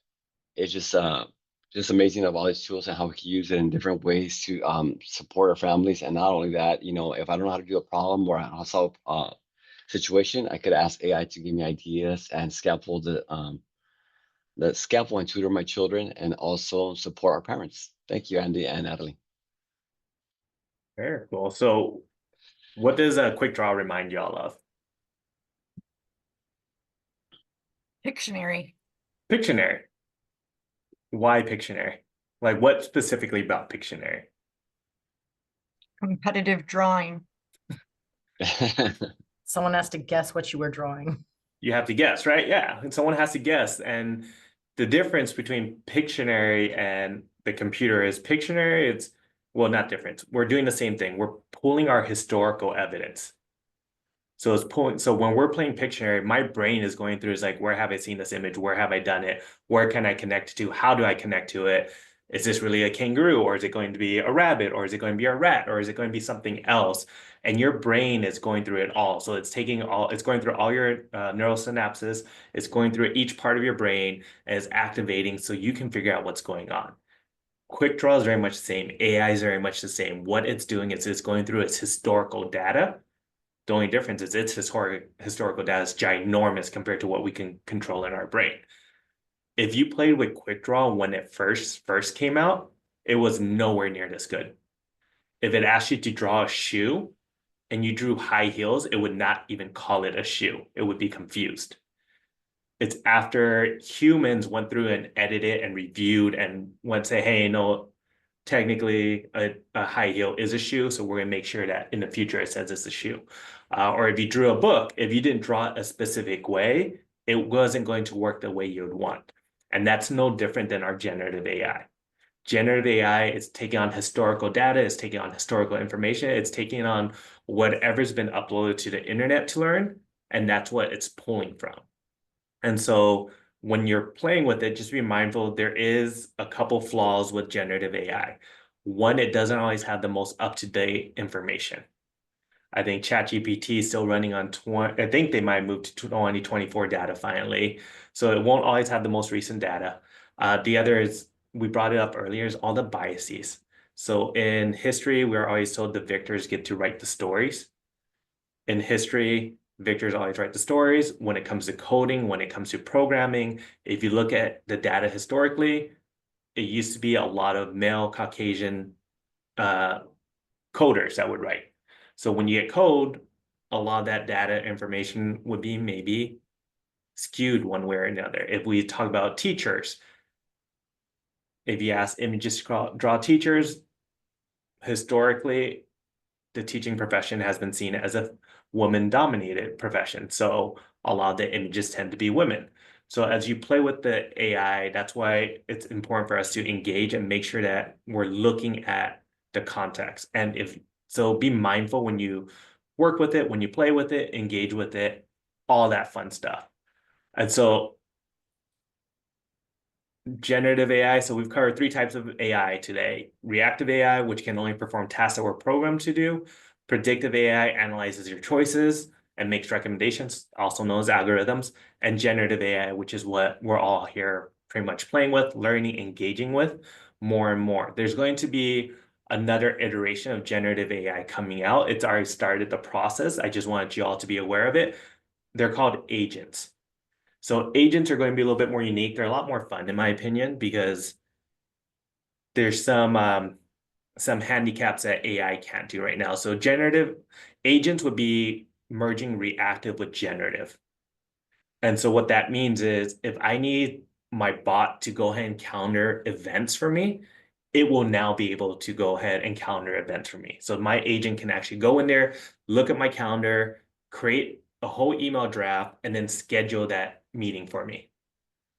it's just amazing of all these tools and how we can use it in different ways to support our families. And not only that, you know, if I don't know how to do a problem or how to solve a situation, I could ask AI to give me ideas and scaffold and tutor my children and also support our parents. Thank you, Andy and Natalie. Very cool. So what does a quick draw remind y'all of? Pictionary. Pictionary. Why Pictionary? Like what specifically about Pictionary? Competitive drawing. Someone has to guess what you were drawing. You have to guess, right? Yeah. And someone has to guess. And the difference between Pictionary and the computer is Pictionary, it's, well, not different. We're doing the same thing. We're pulling our historical evidence. So it's pulling, so when we're playing Pictionary, my brain is going through is like, where have I seen this image? Where have I done it? Where can I connect to? How do I connect to it? Is this really a kangaroo, or is it going to be a rabbit, or is it going to be a rat, or is it going to be something else? And your brain is going through it all. So it's going through all your neural synapses. It's going through each part of your brain and it's activating so you can figure out what's going on. Quick Draw is very much the same. AI is very much the same. What it's doing is it's going through its historical data. The only difference is its historical data is ginormous compared to what we can control in our brain. If you played with Quick Draw when it first came out, it was nowhere near this good. If it asked you to draw a shoe and you drew high heels, it would not even call it a shoe. It would be confused. It's after humans went through and edited and reviewed and went say, hey, no, technically a high heel is a shoe, so we're going to make sure that in the future it says it's a shoe. Or if you drew a book, if you didn't draw it a specific way, it wasn't going to work the way you would want. And that's no different than our generative AI. Generative AI is taking on historical data, it's taking on historical information, it's taking on whatever's been uploaded to the internet to learn, and that's what it's pulling from. And so when you're playing with it, just be mindful there is a couple flaws with generative AI. One, it doesn't always have the most up-to-date information. I think ChatGPT is still running on I think they might move to 2024 data finally. So it won't always have the most recent data. The other is, we brought it up earlier, is all the biases. So in history, we're always told the victors get to write the stories. In history, victors always write the stories. When it comes to coding, when it comes to programming, if you look at the data historically, it used to be a lot of male Caucasian coders that would write. So when you get code, a lot of that data information would be maybe skewed one way or another. If we talk about teachers, if you ask images to draw teachers, historically, the teaching profession has been seen as a woman-dominated profession. So a lot of the images tend to be women. So as you play with the AI, that's why it's important for us to engage and make sure that we're looking at the context. And so be mindful when you work with it, when you play with it, engage with it, all that fun stuff. And so generative AI, so we've covered 3 types of AI today. Reactive AI, which can only perform tasks that we're programmed to do. Predictive AI analyzes your choices and makes recommendations, also known as algorithms. And generative AI, which is what we're all here pretty much playing with, learning, engaging with more and more. There's going to be another iteration of generative AI coming out. It's already started the process. I just wanted you all to be aware of it. They're called agents. So agents are going to be a little bit more unique. They're a lot more fun, in my opinion, because there's some handicaps that AI can't do right now. So generative agents would be merging reactive with generative. And so what that means is if I need my bot to go ahead and counter events for me, it will now be able to go ahead and counter events for me. So my agent can actually go in there, look at my calendar, create a whole email draft, and then schedule that meeting for me.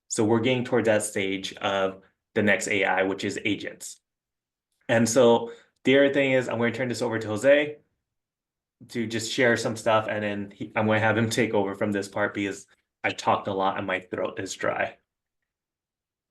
So we're getting towards that stage of the next AI, which is agents. And so the other thing is I'm going to turn this over to Jose to just share some stuff, and then I'm going to have him take over from this part because I talked a lot and my throat is dry.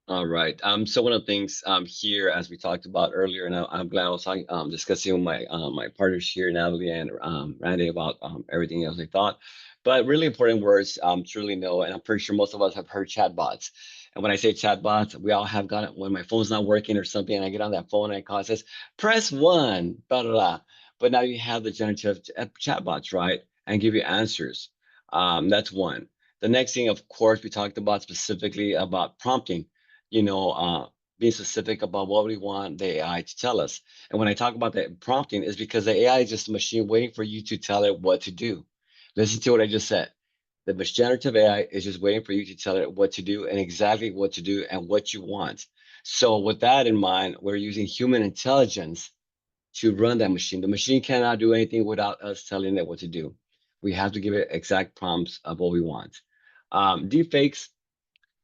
All right. So one of the things here, as we talked about earlier, and I'm glad I was talking, discussing with my my partners here, Natalie and Randy, about everything else they thought. But really important words to really know, and I'm pretty sure most of us have heard chatbots. And when I say chatbots, we all have got it when my phone's not working or something, and I get on that phone and I call, it says, press one, blah, blah, blah. But now you have the generative chatbots, right? And give you answers. That's one. The next thing, of course, we talked about specifically about prompting, you know, being specific about what we want the AI to tell us. And when I talk about that prompting, is because the AI is just a machine waiting for you to tell it what to do. Listen to what I just said. The generative AI is just waiting for you to tell it what to do and exactly what to do and what you want. So with that in mind, we're using human intelligence to run that machine. The machine cannot do anything without us telling it what to do. We have to give it exact prompts of what we want. Deepfakes,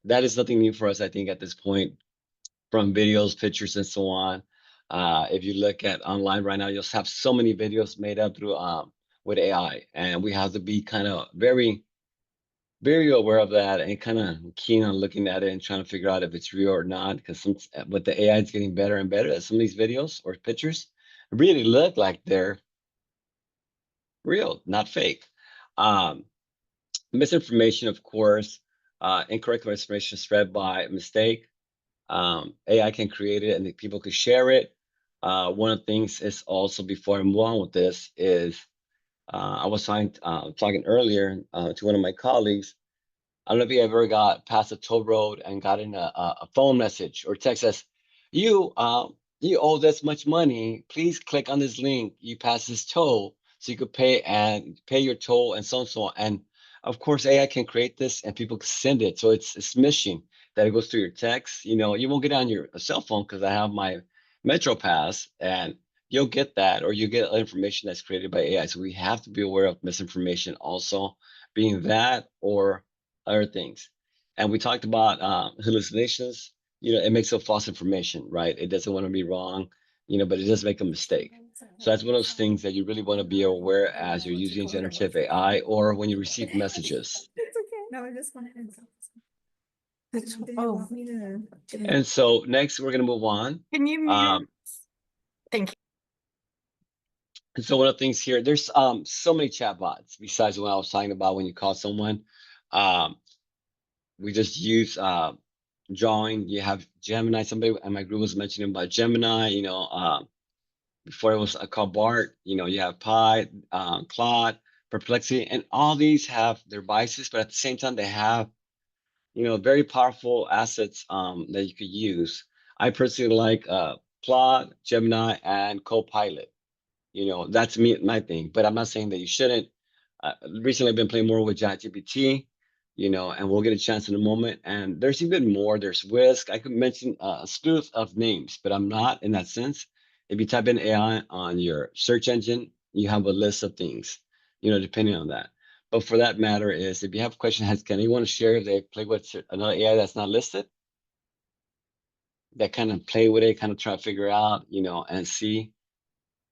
that is nothing new for us, I think, at this point, from videos, pictures, and so on. If you look at online right now, you'll have so many videos made up through with AI, and we have to be kind of very, very aware of that and kind of keen on looking at it and trying to figure out if it's real or not. Because with the AI is getting better and better, some of these videos or pictures really look like they're real, not fake. Um, Misinformation, of course, incorrect information spread by mistake. AI can create it and people could share it. One of the things is also, before I move on with this, is I was talking earlier to one of my colleagues. I don't know if you ever got past a toll road and got in a phone message or text says, you owe this much money. Please click on this link. You pass this toll so you could pay your toll and so on and so on. And of course, AI can create this and people can send it. So it's mission that it goes through your text. You know, you won't get it on your cell phone because I have my Metro Pass and you'll get that, or you get information that's created by AI. So we have to be aware of misinformation also, being that or other things. And we talked about hallucinations. You know, it makes up false information, right? It doesn't want to be wrong, you know, but it does make a mistake. So that's one of those things that you really want to be aware as you're using generative AI or when you receive messages. It's okay. No, I just want to. Oh. And so next we're going to move on. Can you Um, mute? Thank you. and so one of the things here, there's so many chatbots besides what I was talking about when you call someone. Um, we just use drawing. You have Gemini. Somebody in my group was mentioning about Gemini. You know, before it was called Bart. You know, you have Pi, Claude, Perplexity, and all these have their biases, but at the same time they have, you know, very powerful assets that you could use. I personally like Claude, Gemini, and Copilot. You know, that's my thing. But I'm not saying that you shouldn't. Recently, I've been playing more with ChatGPT, you know, and we'll get a chance in a moment. And there's even more. There's Whisk. I could mention a slew of names, but I'm not in that sense. If you type in AI on your search engine, you have a list of things, you know, depending on that. But for that matter, is if you have questions, can anyone share if they play with another AI that's not listed? That kind of play with it, kind of try to figure out, you know, and see.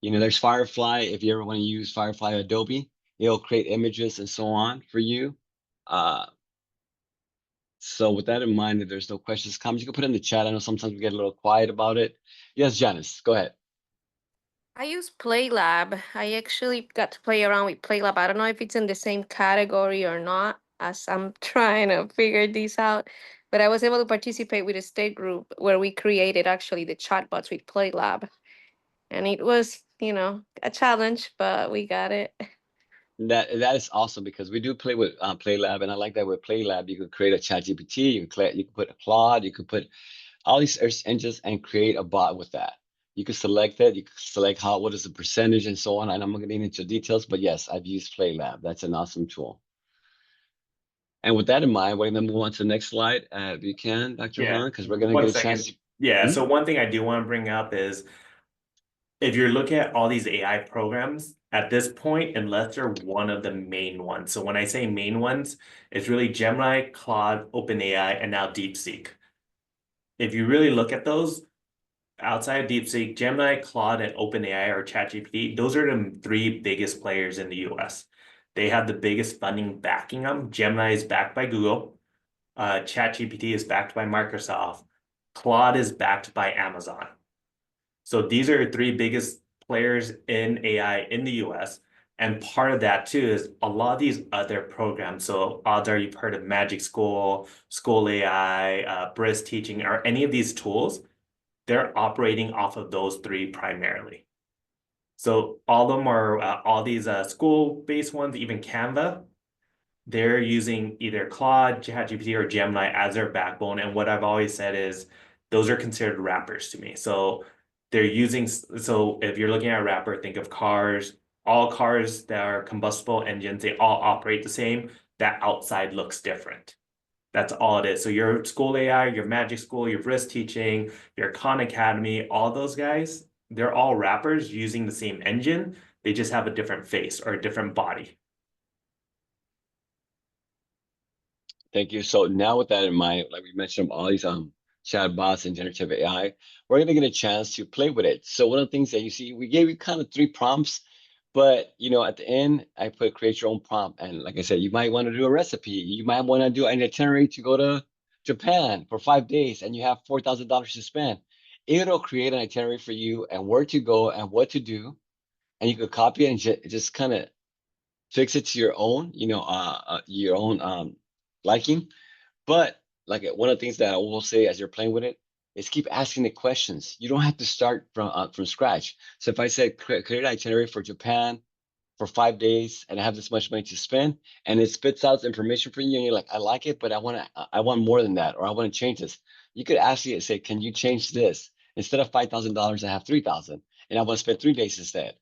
You know, there's Firefly. If you ever want to use Firefly Adobe, it'll create images and so on for you. Uh, so with that in mind, if there's no questions, comments, you can put it in the chat. I know sometimes we get a little quiet about it. Yes, Janice, go ahead. I use PlayLab. I actually got to play around with PlayLab. I don't know if it's in the same category or not, as I'm trying to figure this out. But I was able to participate with a state group where we created actually the chatbots with PlayLab. And it was, a challenge, but we got it. That is awesome because we do play with PlayLab, and I like that with PlayLab you could create a ChatGPT, you could put a Claude, you could put all these search engines and create a bot with that. You could select it, you could select what is the percentage and so on. And I'm not getting into details, but yes, I've used PlayLab. That's an awesome tool. And with that in mind, we're going to move on to the next slide if you can, Dr. Yeah. Han, because we're going to One get a second. chance. Yeah. So one thing I do want to bring up is if you're looking at all these AI programs at this point, unless they're one of the main ones. So when I say main ones, it's really Gemini, Claude, OpenAI, and now DeepSeek. If you really look at those, outside of DeepSeek, Gemini, Claude, and OpenAI or ChatGPT, those are the three biggest players in the US. They have the biggest funding backing them. Gemini is backed by Google. ChatGPT is backed by Microsoft. Claude is backed by Amazon. So these are the three biggest players in AI in the US. And part of that too is a lot of these other programs. So odds are you've heard of Magic School, School AI, Brisk Teaching, or any of these tools, they're operating off of those three primarily. So all of them are all these school-based ones, even Canva, they're using either Claude, ChatGPT, or Gemini as their backbone. And what I've always said is those are considered wrappers to me. So they're using, so if you're looking at a wrapper, think of cars, all cars that are combustible engines, they all operate the same. That outside looks different. That's all it is. So your school AI, your Magic School, your Brisk Teaching, your Khan Academy, all those guys, they're all wrappers using the same engine. They just have a different face or a different body. Thank you. So now with that in mind, like we mentioned, all these chatbots and generative AI, we're gonna get a chance to play with it. So one of the things that you see, we gave you kind of 3 prompts, but at the end, I put create your own prompt. And like I said, you might want to do a recipe. You might want to do an itinerary to go to Japan for 5 days, and you have $4,000 to spend. It'll create an itinerary for you and where to go and what to do, and you could copy it and just kind of fix it to your own liking. But like one of the things that I will say as you're playing with it is keep asking the questions. You don't have to start from scratch. So if I said create an itinerary for Japan for 5 days and I have this much money to spend, and it spits out information for you, and you're like, I like it, but I want more than that, or I want to change this. You could ask it, say, can you change this? Instead of $5,000, I have 3,000, and I want to spend 3 days instead.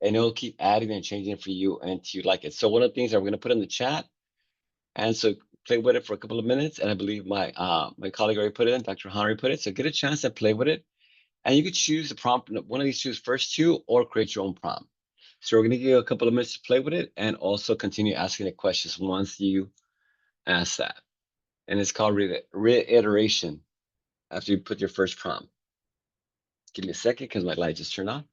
And it'll keep adding and changing it for you until you like it. So one of the things that we're going to put in the chat, and so play with it for a couple of minutes. And I believe my colleague already put it in, Dr. Henry put it. So get a chance to play with it. And you could choose the prompt, one of these choose first two, or create your own prompt. So we're going to give you a couple of minutes to play with it and also continue asking the questions once you ask that. And it's called reiteration after you put your first prompt. Give me a second because my light just turned on.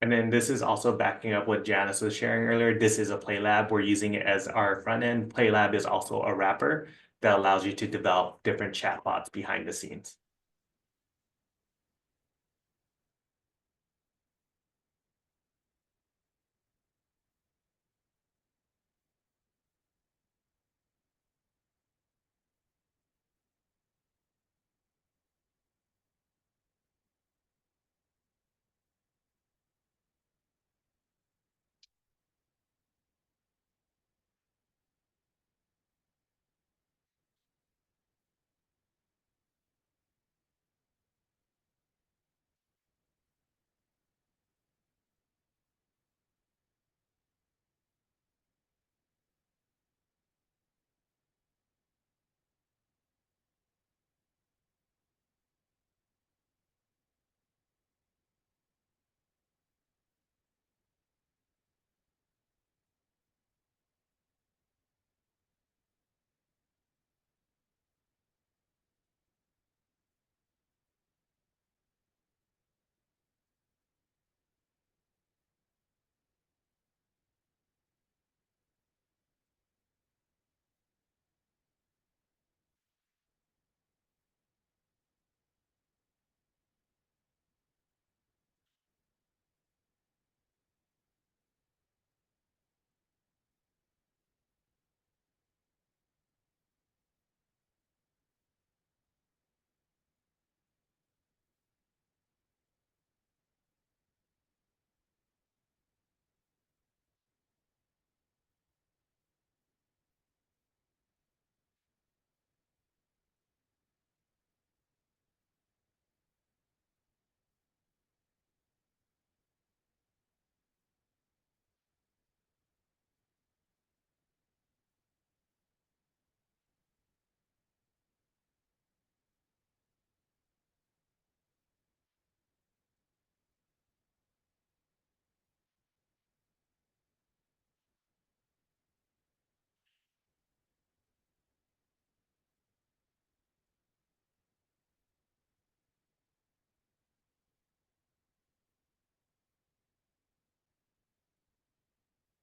And then this is also backing up what Janice was sharing earlier. This is a Play Lab. We're using it as our front end. Play Lab is also a wrapper that allows you to develop different chatbots behind the scenes.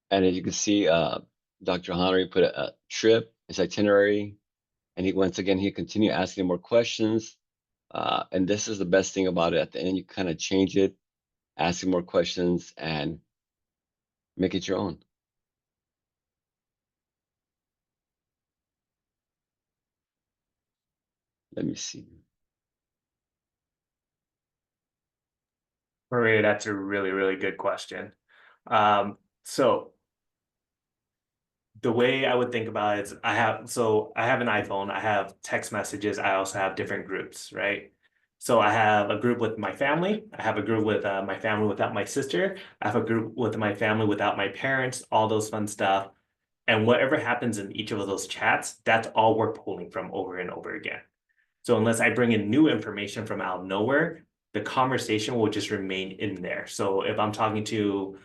And as you can see, Dr. Henry put a trip, his itinerary, and he continued asking more questions. And this is the best thing about it. At the end, you kind of change it, asking more questions, and Make it your own. Let me see. Maria, that's a really, really good question. So the way I would think about it is I have an iPhone, I have text messages, I also have different groups, right? So I have a group with my family, I have a group with my family without my sister, I have a group with my family without my parents, all those fun stuff. And whatever happens in each of those chats, that's all we're pulling from over and over again. So unless I bring in new information from out of nowhere, the conversation will just remain in there. So if I'm talking to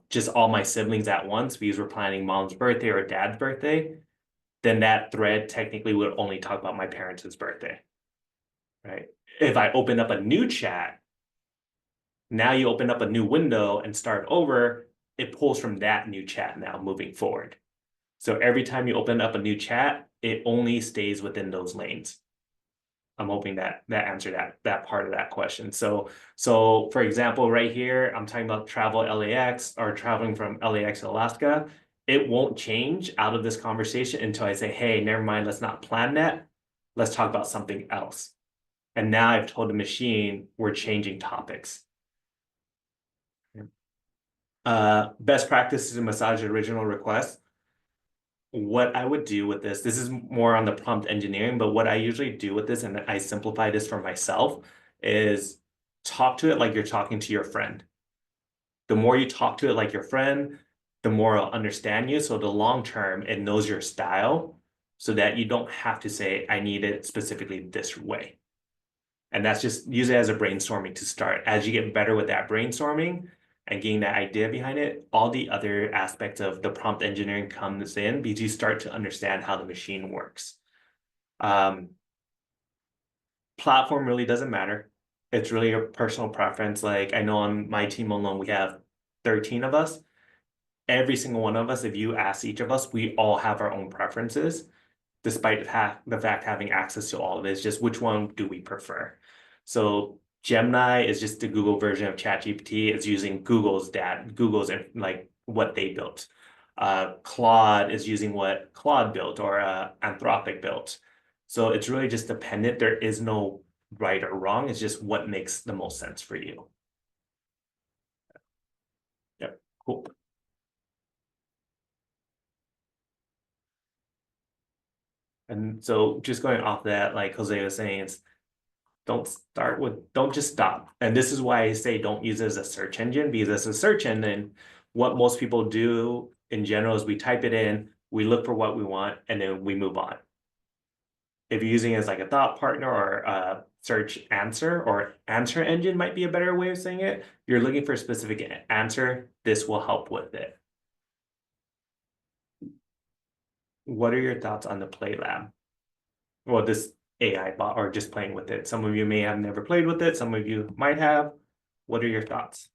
just all my siblings at once because we're planning mom's birthday or dad's birthday, then that thread technically would only talk about my parents' birthday, right? If I open up a new chat, now you open up a new window and start over, it pulls from that new chat now moving forward. So every time you open up a new chat, it only stays within those lanes. I'm hoping that answered that part of that question. So for example, right here, I'm talking about travel LAX or traveling from LAX to Alaska. It won't change out of this conversation until I say, hey, never mind, let's not plan that. Let's talk about something else. And now I've told the machine we're changing topics. Best practices to massage original requests. What I would do with this is more on the prompt engineering, but what I usually do with this, and I simplify this for myself, is talk to it like you're talking to your friend. The more you talk to it like your friend, the more it'll understand you. So the long term, it knows your style so that you don't have to say, I need it specifically this way. And that's just use it as a brainstorming to start. As you get better with that brainstorming, and getting that idea behind it, all the other aspects of the prompt engineering comes in because you start to understand how the machine works. Platform really doesn't matter. It's really a personal preference. Like I know on my team alone, we have 13 of us. Every single one of us, if you ask each of us, we all have our own preferences, despite the fact having access to all of it. It's just which one do we prefer? So Gemini is just the Google version of ChatGPT. It's using Google's like what they built. Claude is using what Claude built or Anthropic built. So it's really just dependent. There is no right or wrong. It's just what makes the most sense for you. Yep, cool. And so just going off that, like Jose was saying, it's don't just stop. And this is why I say don't use it as a search engine, because as a search engine, what most people do in general is we type it in, we look for what we want, and then we move on. If you're using it as like a thought partner or a search answer or answer engine might be a better way of saying it. You're looking for a specific answer, this will help with it. What are your thoughts on the Play Lab? Well, this AI bot or just playing with it. Some of you may have never played with it. Some of you might have. What are your thoughts?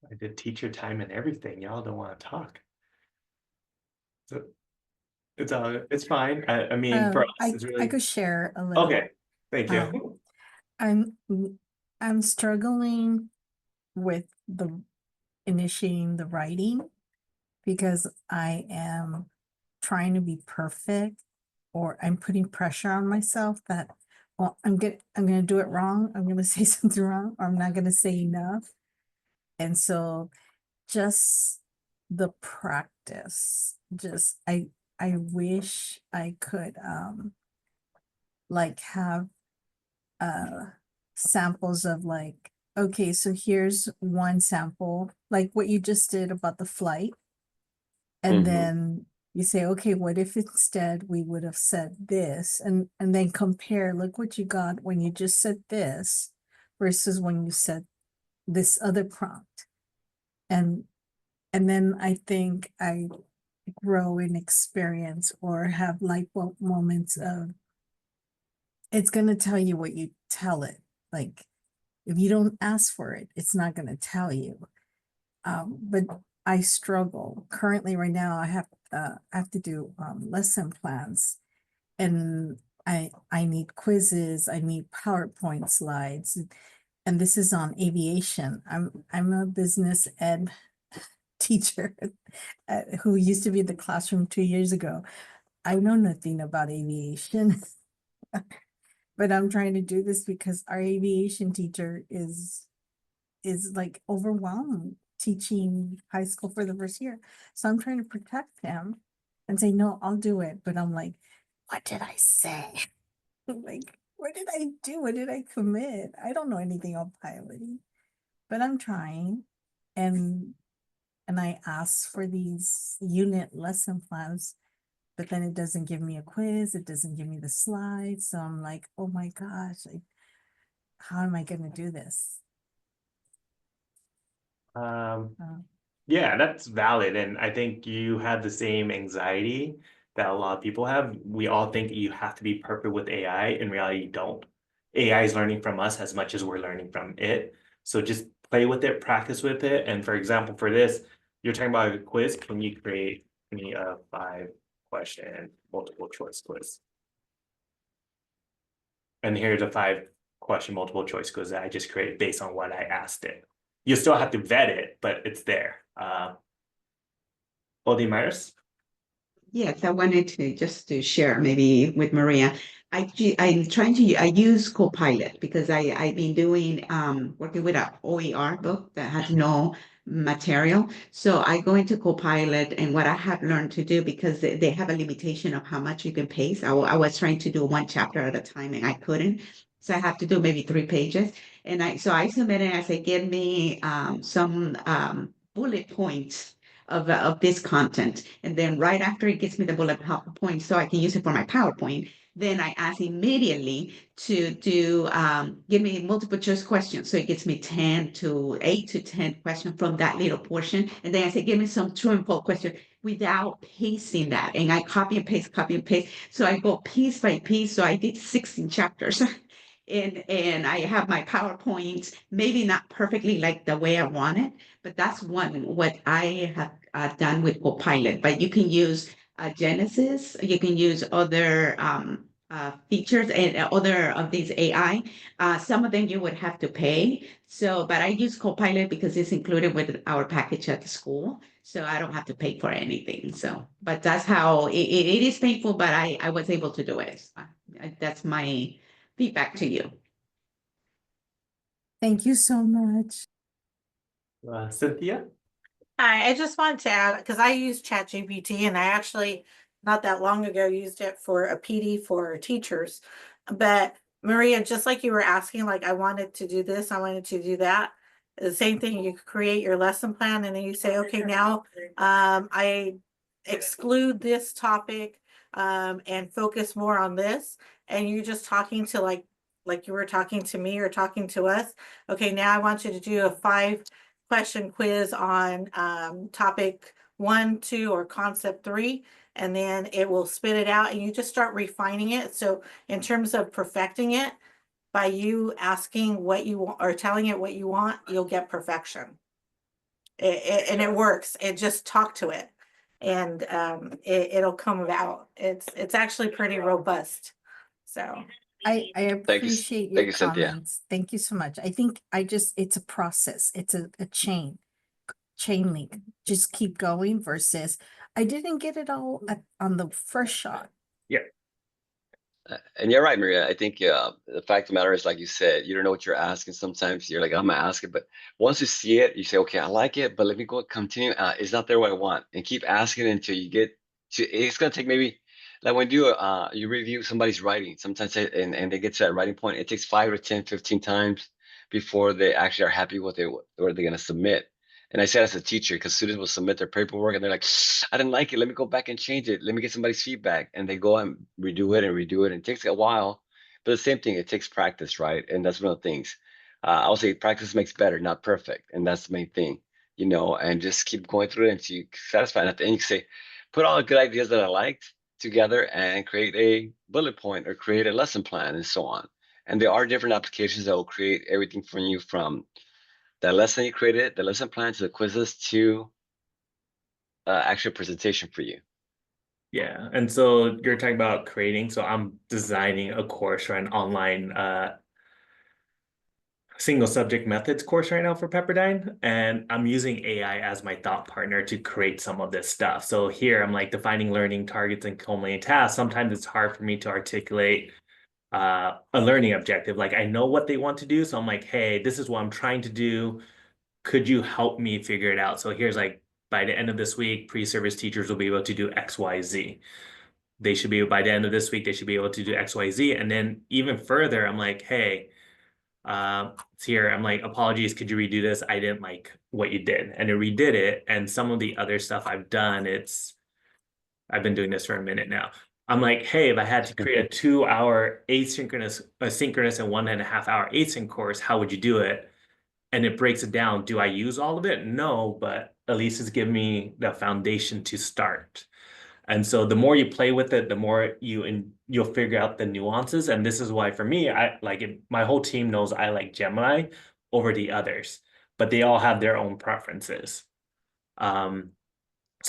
I did teacher time and everything. Y'all don't want to talk. So it's fine. I mean, for us, it's I really could share a little. okay. Thank you. I'm struggling with initiating the writing because I am trying to be perfect, or I'm putting pressure on myself that, well, I'm gonna do it wrong. I'm gonna say something wrong, or I'm not gonna say enough. And so just the practice, I wish I could like have samples of like, okay, so here's one sample, like what you just did about the flight. And then you say, okay, what if instead we would have said this, and then compare, look what you got when you just said this versus when you said this other prompt. And then I think I grow in experience or have light bulb moments of it's gonna tell you what you tell it. Like, if you don't ask for it, it's not gonna tell you. But I struggle currently right now. I have to do lesson plans, and I need quizzes. I need PowerPoint slides, and this is on aviation. I'm a business ed teacher who used to be in the classroom 2 years ago. I know nothing about aviation. But I'm trying to do this because our aviation teacher is like overwhelmed teaching high school for the first year. So I'm trying to protect him and say, no, I'll do it. But I'm like, what did I say? Like, what did I do? What did I commit? I don't know anything about piloting, but I'm trying. And I asked for these unit lesson plans, but then it doesn't give me a quiz. It doesn't give me the slides. So I'm like, oh my gosh, like, how am I gonna do this? Uh, Yeah, that's valid. And I think you have the same anxiety that a lot of people have. We all think you have to be perfect with AI. In reality, you don't. AI is learning from us as much as we're learning from it. So just play with it, practice with it. And for example, for this, you're talking about a quiz. Can you create me a 5-question multiple choice quiz? And here's a 5-question multiple choice quiz that I just created based on what I asked it. You still have to vet it, but it's there. Odi Myers? Yes, I wanted to just to share maybe with Maria. I'm trying to I use Copilot because I've been doing working with an OER book that has no material. So I go into Copilot, and what I have learned to do, because they have a limitation of how much you can paste. I was trying to do one chapter at a time and I couldn't. So I have to do maybe 3 pages. And I submitted, I said, give me some bullet points of this content. And then right after it gets me the bullet point so I can use it for my PowerPoint, then I ask immediately to do give me multiple choice questions. So it gets me 8 to 10 questions from that little portion. And then I say, give me some true and false questions without pasting that. And I copy and paste, copy and paste. So I go piece by piece. So I did 16 chapters. And I have my PowerPoint, maybe not perfectly like the way I want it, but that's what I have done with Copilot. But you can use Genesis, you can use other features and other of these AI. Some of them you would have to pay. So, but I use Copilot because it's included with our package at the school. So I don't have to pay for anything. So, but that's how it is painful, but I was able to do it. That's my feedback to you. Thank you so much. Cynthia? I just wanted to add, because I use ChatGPT and I actually, not that long ago, used it for a PD for teachers. But Maria, just like you were asking, like I wanted to do this, I wanted to do that. The same thing, you create your lesson plan and then you say, okay, now I exclude this topic and focus more on this. And you're just talking to like you were talking to me or talking to us. Okay, now I want you to do a 5-question quiz on topic 1, 2, or concept 3, and then it will spit it out and you just start refining it. So in terms of perfecting it, by you asking what you want or telling it what you want, you'll get perfection. And it works. It just talk to it and it'll come about. It's actually pretty robust. So I Thank you, appreciate your thank you, Cynthia. comments. Thank you so much. I think it's a process. It's a chain link. Just keep going versus I didn't get it all on the first shot. Yeah. And you're right, Maria. I think the fact of the matter is, like you said, you don't know what you're asking. Sometimes you're like, I'm gonna ask it, but once you see it, you say, okay, I like it, but let me go continue. It's not there what I want, and keep asking until you get to. It's gonna take maybe like when you review somebody's writing. Sometimes and they get to that writing point, it takes 5 or 10, 15 times before they actually are happy with what they're gonna submit. And I said as a teacher, because students will submit their paperwork and they're like, I didn't like it. Let me go back and change it. Let me get somebody's feedback. And they go and redo it and redo it. And it takes a while. But the same thing, it takes practice, right? And that's one of the things. I'll say practice makes better, not perfect. And that's the main thing, and just keep going through it until you satisfy. And at the end, you say, put all the good ideas that I liked together and create a bullet point or create a lesson plan and so on. And there are different applications that will create everything from you, from that lesson you created, the lesson plan, to the quizzes, to actual presentation for you. Yeah. And so you're talking about creating. So I'm designing a course for an online single subject methods course right now for Pepperdine. And I'm using AI as my thought partner to create some of this stuff. So here I'm like defining learning targets and culminating tasks. Sometimes it's hard for me to articulate a learning objective. Like I know what they want to do. So I'm like, hey, this is what I'm trying to do. Could you help me figure it out? So here's like, by the end of this week, pre-service teachers will be able to do X, Y, Z. They should be, by the end of this week, they should be able to do X, Y, Z. And then even further, I'm like, hey, it's here. I'm like, apologies, could you redo this? I didn't like what you did. And it redid it. And some of the other stuff I've done, I've been doing this for a minute now. I'm like, hey, if I had to create a 2-hour synchronous and 1.5 hour async course, how would you do it? And it breaks it down. Do I use all of it? No, but at least it's given me the foundation to start. And so the more you play with it, the more you'll figure out the nuances. And this is why for me, I like it. My whole team knows I like Gemini over the others, but they all have their own preferences. So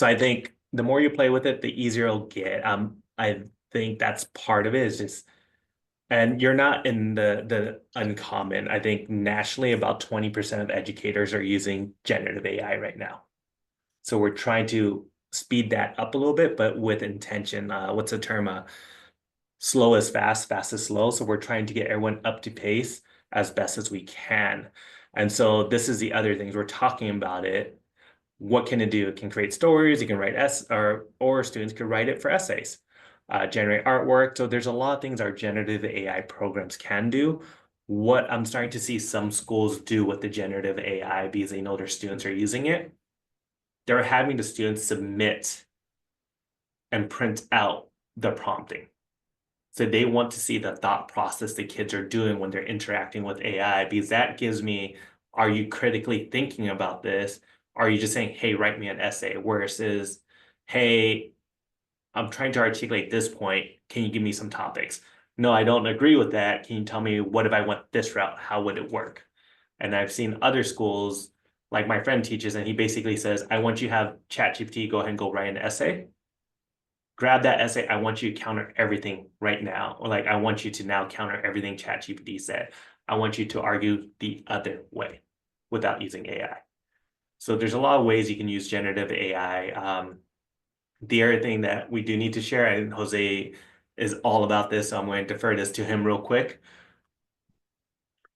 I think the more you play with it, the easier it'll get. I think that's part of it, is just, and you're not in the uncommon. I think nationally about 20% of educators are using generative AI right now. So we're trying to speed that up a little bit, but with intention. What's the term? Slow is fast, fast is slow. So we're trying to get everyone up to pace as best as we can. And so this is the other things we're talking about it. What can it do? It can create stories. You can write or students could write it for essays, generate artwork. So there's a lot of things our generative AI programs can do. What I'm starting to see some schools do with the generative AI, because they know their students are using it, they're having the students submit and print out the prompting. So they want to see the thought process the kids are doing when they're interacting with AI, because that gives me, are you critically thinking about this? Are you just saying, hey, write me an essay? Versus, hey, I'm trying to articulate this point. Can you give me some topics? No, I don't agree with that. Can you tell me, what if I went this route? How would it work? And I've seen other schools, like my friend teaches, and he basically says, I want you to have ChatGPT go ahead and go write an essay. Grab that essay. I want you to counter everything right now. Or like, I want you to now counter everything ChatGPT said. I want you to argue the other way without using AI. So there's a lot of ways you can use generative AI. The other thing that we do need to share, and Jose is all about this, so I'm going to defer this to him real quick.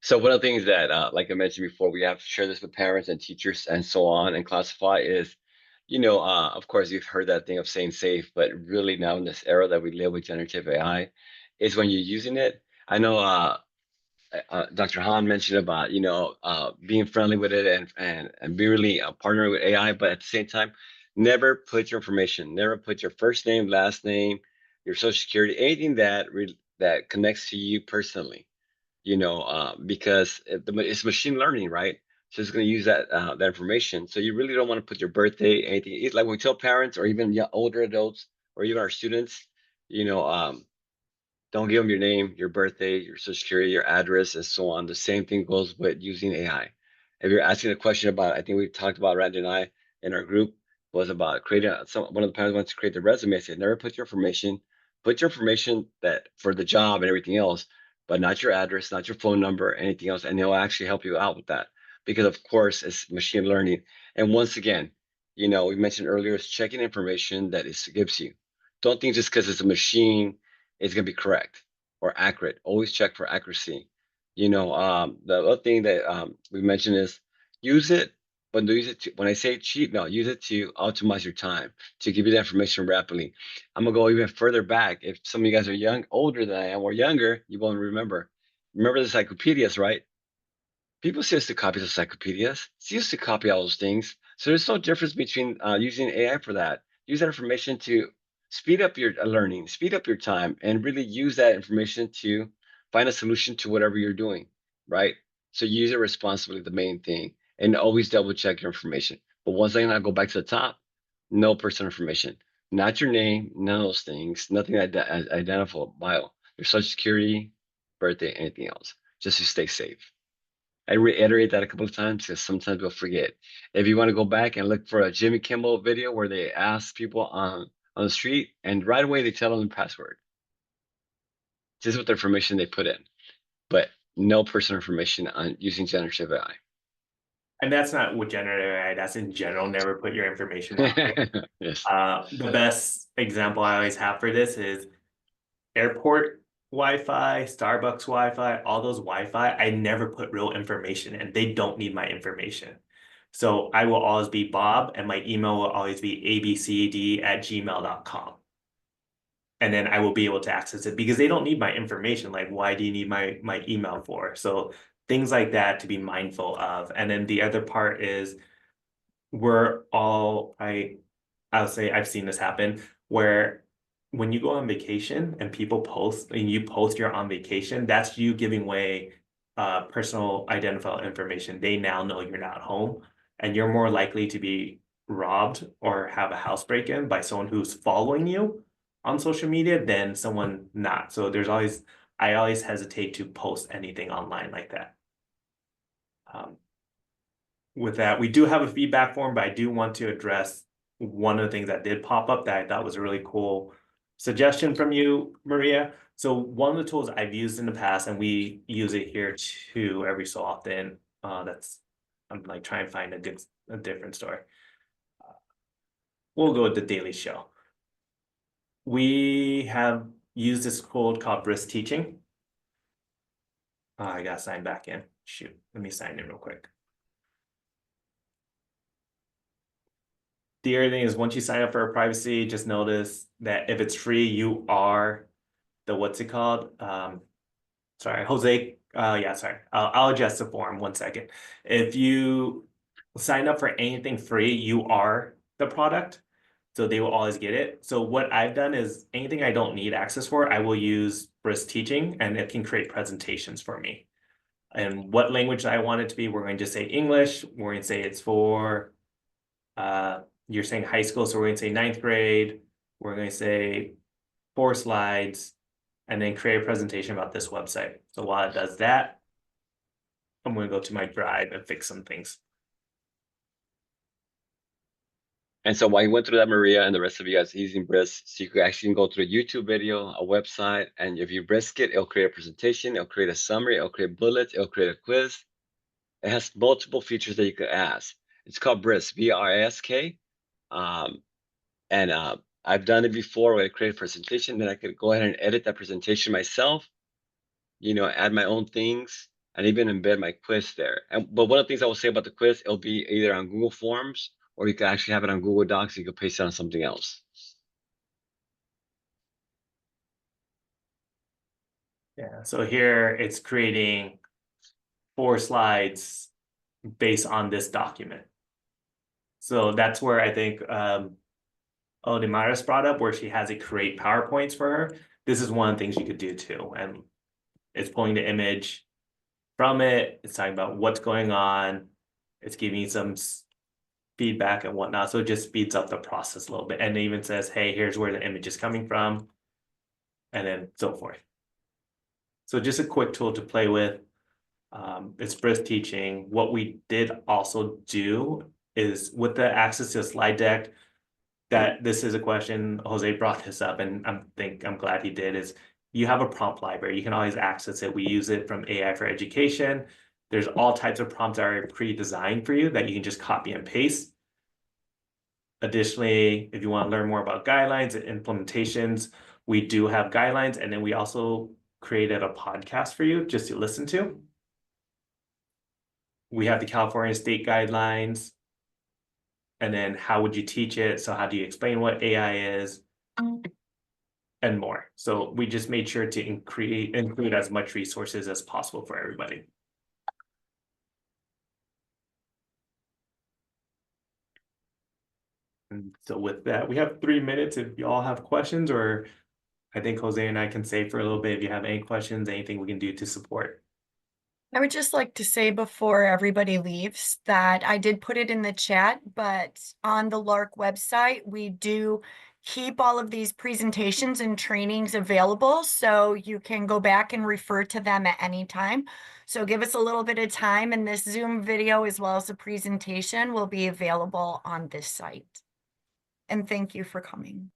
So one of the things that, like I mentioned before, we have to share this with parents and teachers and so on, and classify is, of course, you've heard that thing of saying safe, but really now in this era that we live with generative AI, is when you're using it. I know Dr. Han mentioned about, being friendly with it and be really partnering with AI, but at the same time, never put your information, never put your first name, last name, your social security, anything that connects to you personally, because it's machine learning, right? So it's going to use that information. So you really don't want to put your birthday, anything. It's like when we tell parents, or even older adults, or even our students, you know, um, don't give them your name, your birthday, your social security, your address, and so on. The same thing goes with using AI. If you're asking a question about, I think we talked about, Randy and I in our group, was about creating one of the parents wants to create the resume. I said, never put your information that for the job and everything else, but not your address, not your phone number, anything else. And they'll actually help you out with that. Because of course it's machine learning. And once again, we mentioned earlier, is checking information that it gives you. Don't think just because it's a machine is going to be correct or accurate. Always check for accuracy. The other thing that we mentioned is use it, but use it when I say cheat, no, use it to optimize your time, to give you the information rapidly. I'm gonna go even further back. If some of you guys are older than I am, or younger, you won't remember. Remember the encyclopedias, right? People used to copy the encyclopedias. They used to copy all those things. So there's no difference between using AI for that. Use that information to speed up your learning, speed up your time, and really use that information to find a solution to whatever you're doing, right? So use it responsibly, the main thing, and always double check your information. But once again, I go back to the top, no personal information. Not your name, none of those things, nothing identifiable, your social security, birthday, anything else, just to stay safe. I reiterate that a couple of times because sometimes we'll forget. If you want to go back and look for a Jimmy Kimmel video where they ask people on the street and right away they tell them the password, just with the information they put in, but no personal information on using generative AI. And that's not with generative AI, that's in general, never put your information out there. Yes. The best example I always have for this is airport Wi-Fi, Starbucks Wi-Fi, all those Wi-Fi, I never put real information in. They don't need my information. So I will always be Bob, and my email will always be abcd@gmail.com. And then I will be able to access it because they don't need my information. Like, why do you need my email for? So things like that to be mindful of. And then the other part is I'll say I've seen this happen where when you go on vacation and people post and you post you're on vacation, that's you giving away personal identifiable information. They now know you're not home, and you're more likely to be robbed or have a house break-in by someone who's following you on social media than someone not. So I always hesitate to post anything online like that. With that, we do have a feedback form, but I do want to address one of the things that did pop up that I thought was a really cool suggestion from you, Maria. So one of the tools I've used in the past, and we use it here too every so often. I'm like trying to find a different story. We'll go with the Daily Show. We have used this tool called Brisk Teaching. I gotta sign back in. Shoot, let me sign in real quick. The other thing is once you sign up for a privacy, just notice that if it's free, you are the, what's it called? Sorry, Jose. Yeah, sorry. I'll adjust the form 1 second. If you sign up for anything free, you are the product. So they will always get it. So what I've done is anything I don't need access for, I will use Brisk Teaching, and it can create presentations for me. And what language I want it to be, we're going to say English. We're going to say it's for you're saying high school, so we're going to say 9th grade. We're going to say 4 slides, and then create a presentation about this website. So while it does that, I'm going to go to my drive and fix some things. And so while you went through that, Maria, and the rest of you guys using Brisk, so you could actually go through a YouTube video, a website, and if you Brisk it, it'll create a presentation, it'll create a summary, it'll create bullets, it'll create a quiz. It has multiple features that you could ask. It's called Brisk, B-R-I-S-K. I've done it before where I create a presentation, then I could go ahead and edit that presentation myself, add my own things, and even embed my quiz there. But one of the things I will say about the quiz, it'll be either on Google Forms, or you can actually have it on Google Docs. You can paste it on something else. Yeah, so here it's creating 4 slides based on this document. So that's where I think Demyra's brought up, where she has it create PowerPoints for her. This is one of the things you could do too. And it's pulling the image from it. It's talking about what's going on. It's giving you some feedback and whatnot. So it just speeds up the process a little bit. And it even says, hey, here's where the image is coming from, and then so forth. So just a quick tool to play with. It's Brisk Teaching. What we did also do is with the access to a slide deck, that this is a question, Jose brought this up, and I'm glad he did, is you have a prompt library. You can always access it. We use it from AI for Education. There's all types of prompts that are pre-designed for you that you can just copy and paste. Additionally, if you want to learn more about guidelines and implementations, we do have guidelines, and then we also created a podcast for you just to listen to. We have the California state guidelines, and then how would you teach it? So how do you explain what AI is? And more. So we just made sure to include as much resources as possible for everybody. And so with that, we have 3 minutes if you all have questions, or I think Jose and I can stay for a little bit if you have any questions, anything we can do to support. I would just like to say before everybody leaves that I did put it in the chat, but on the LARC website, we do keep all of these presentations and trainings available so you can go back and refer to them at any time. So give us a little bit of time, and this Zoom video as well as the presentation will be available on this site. And thank you for coming.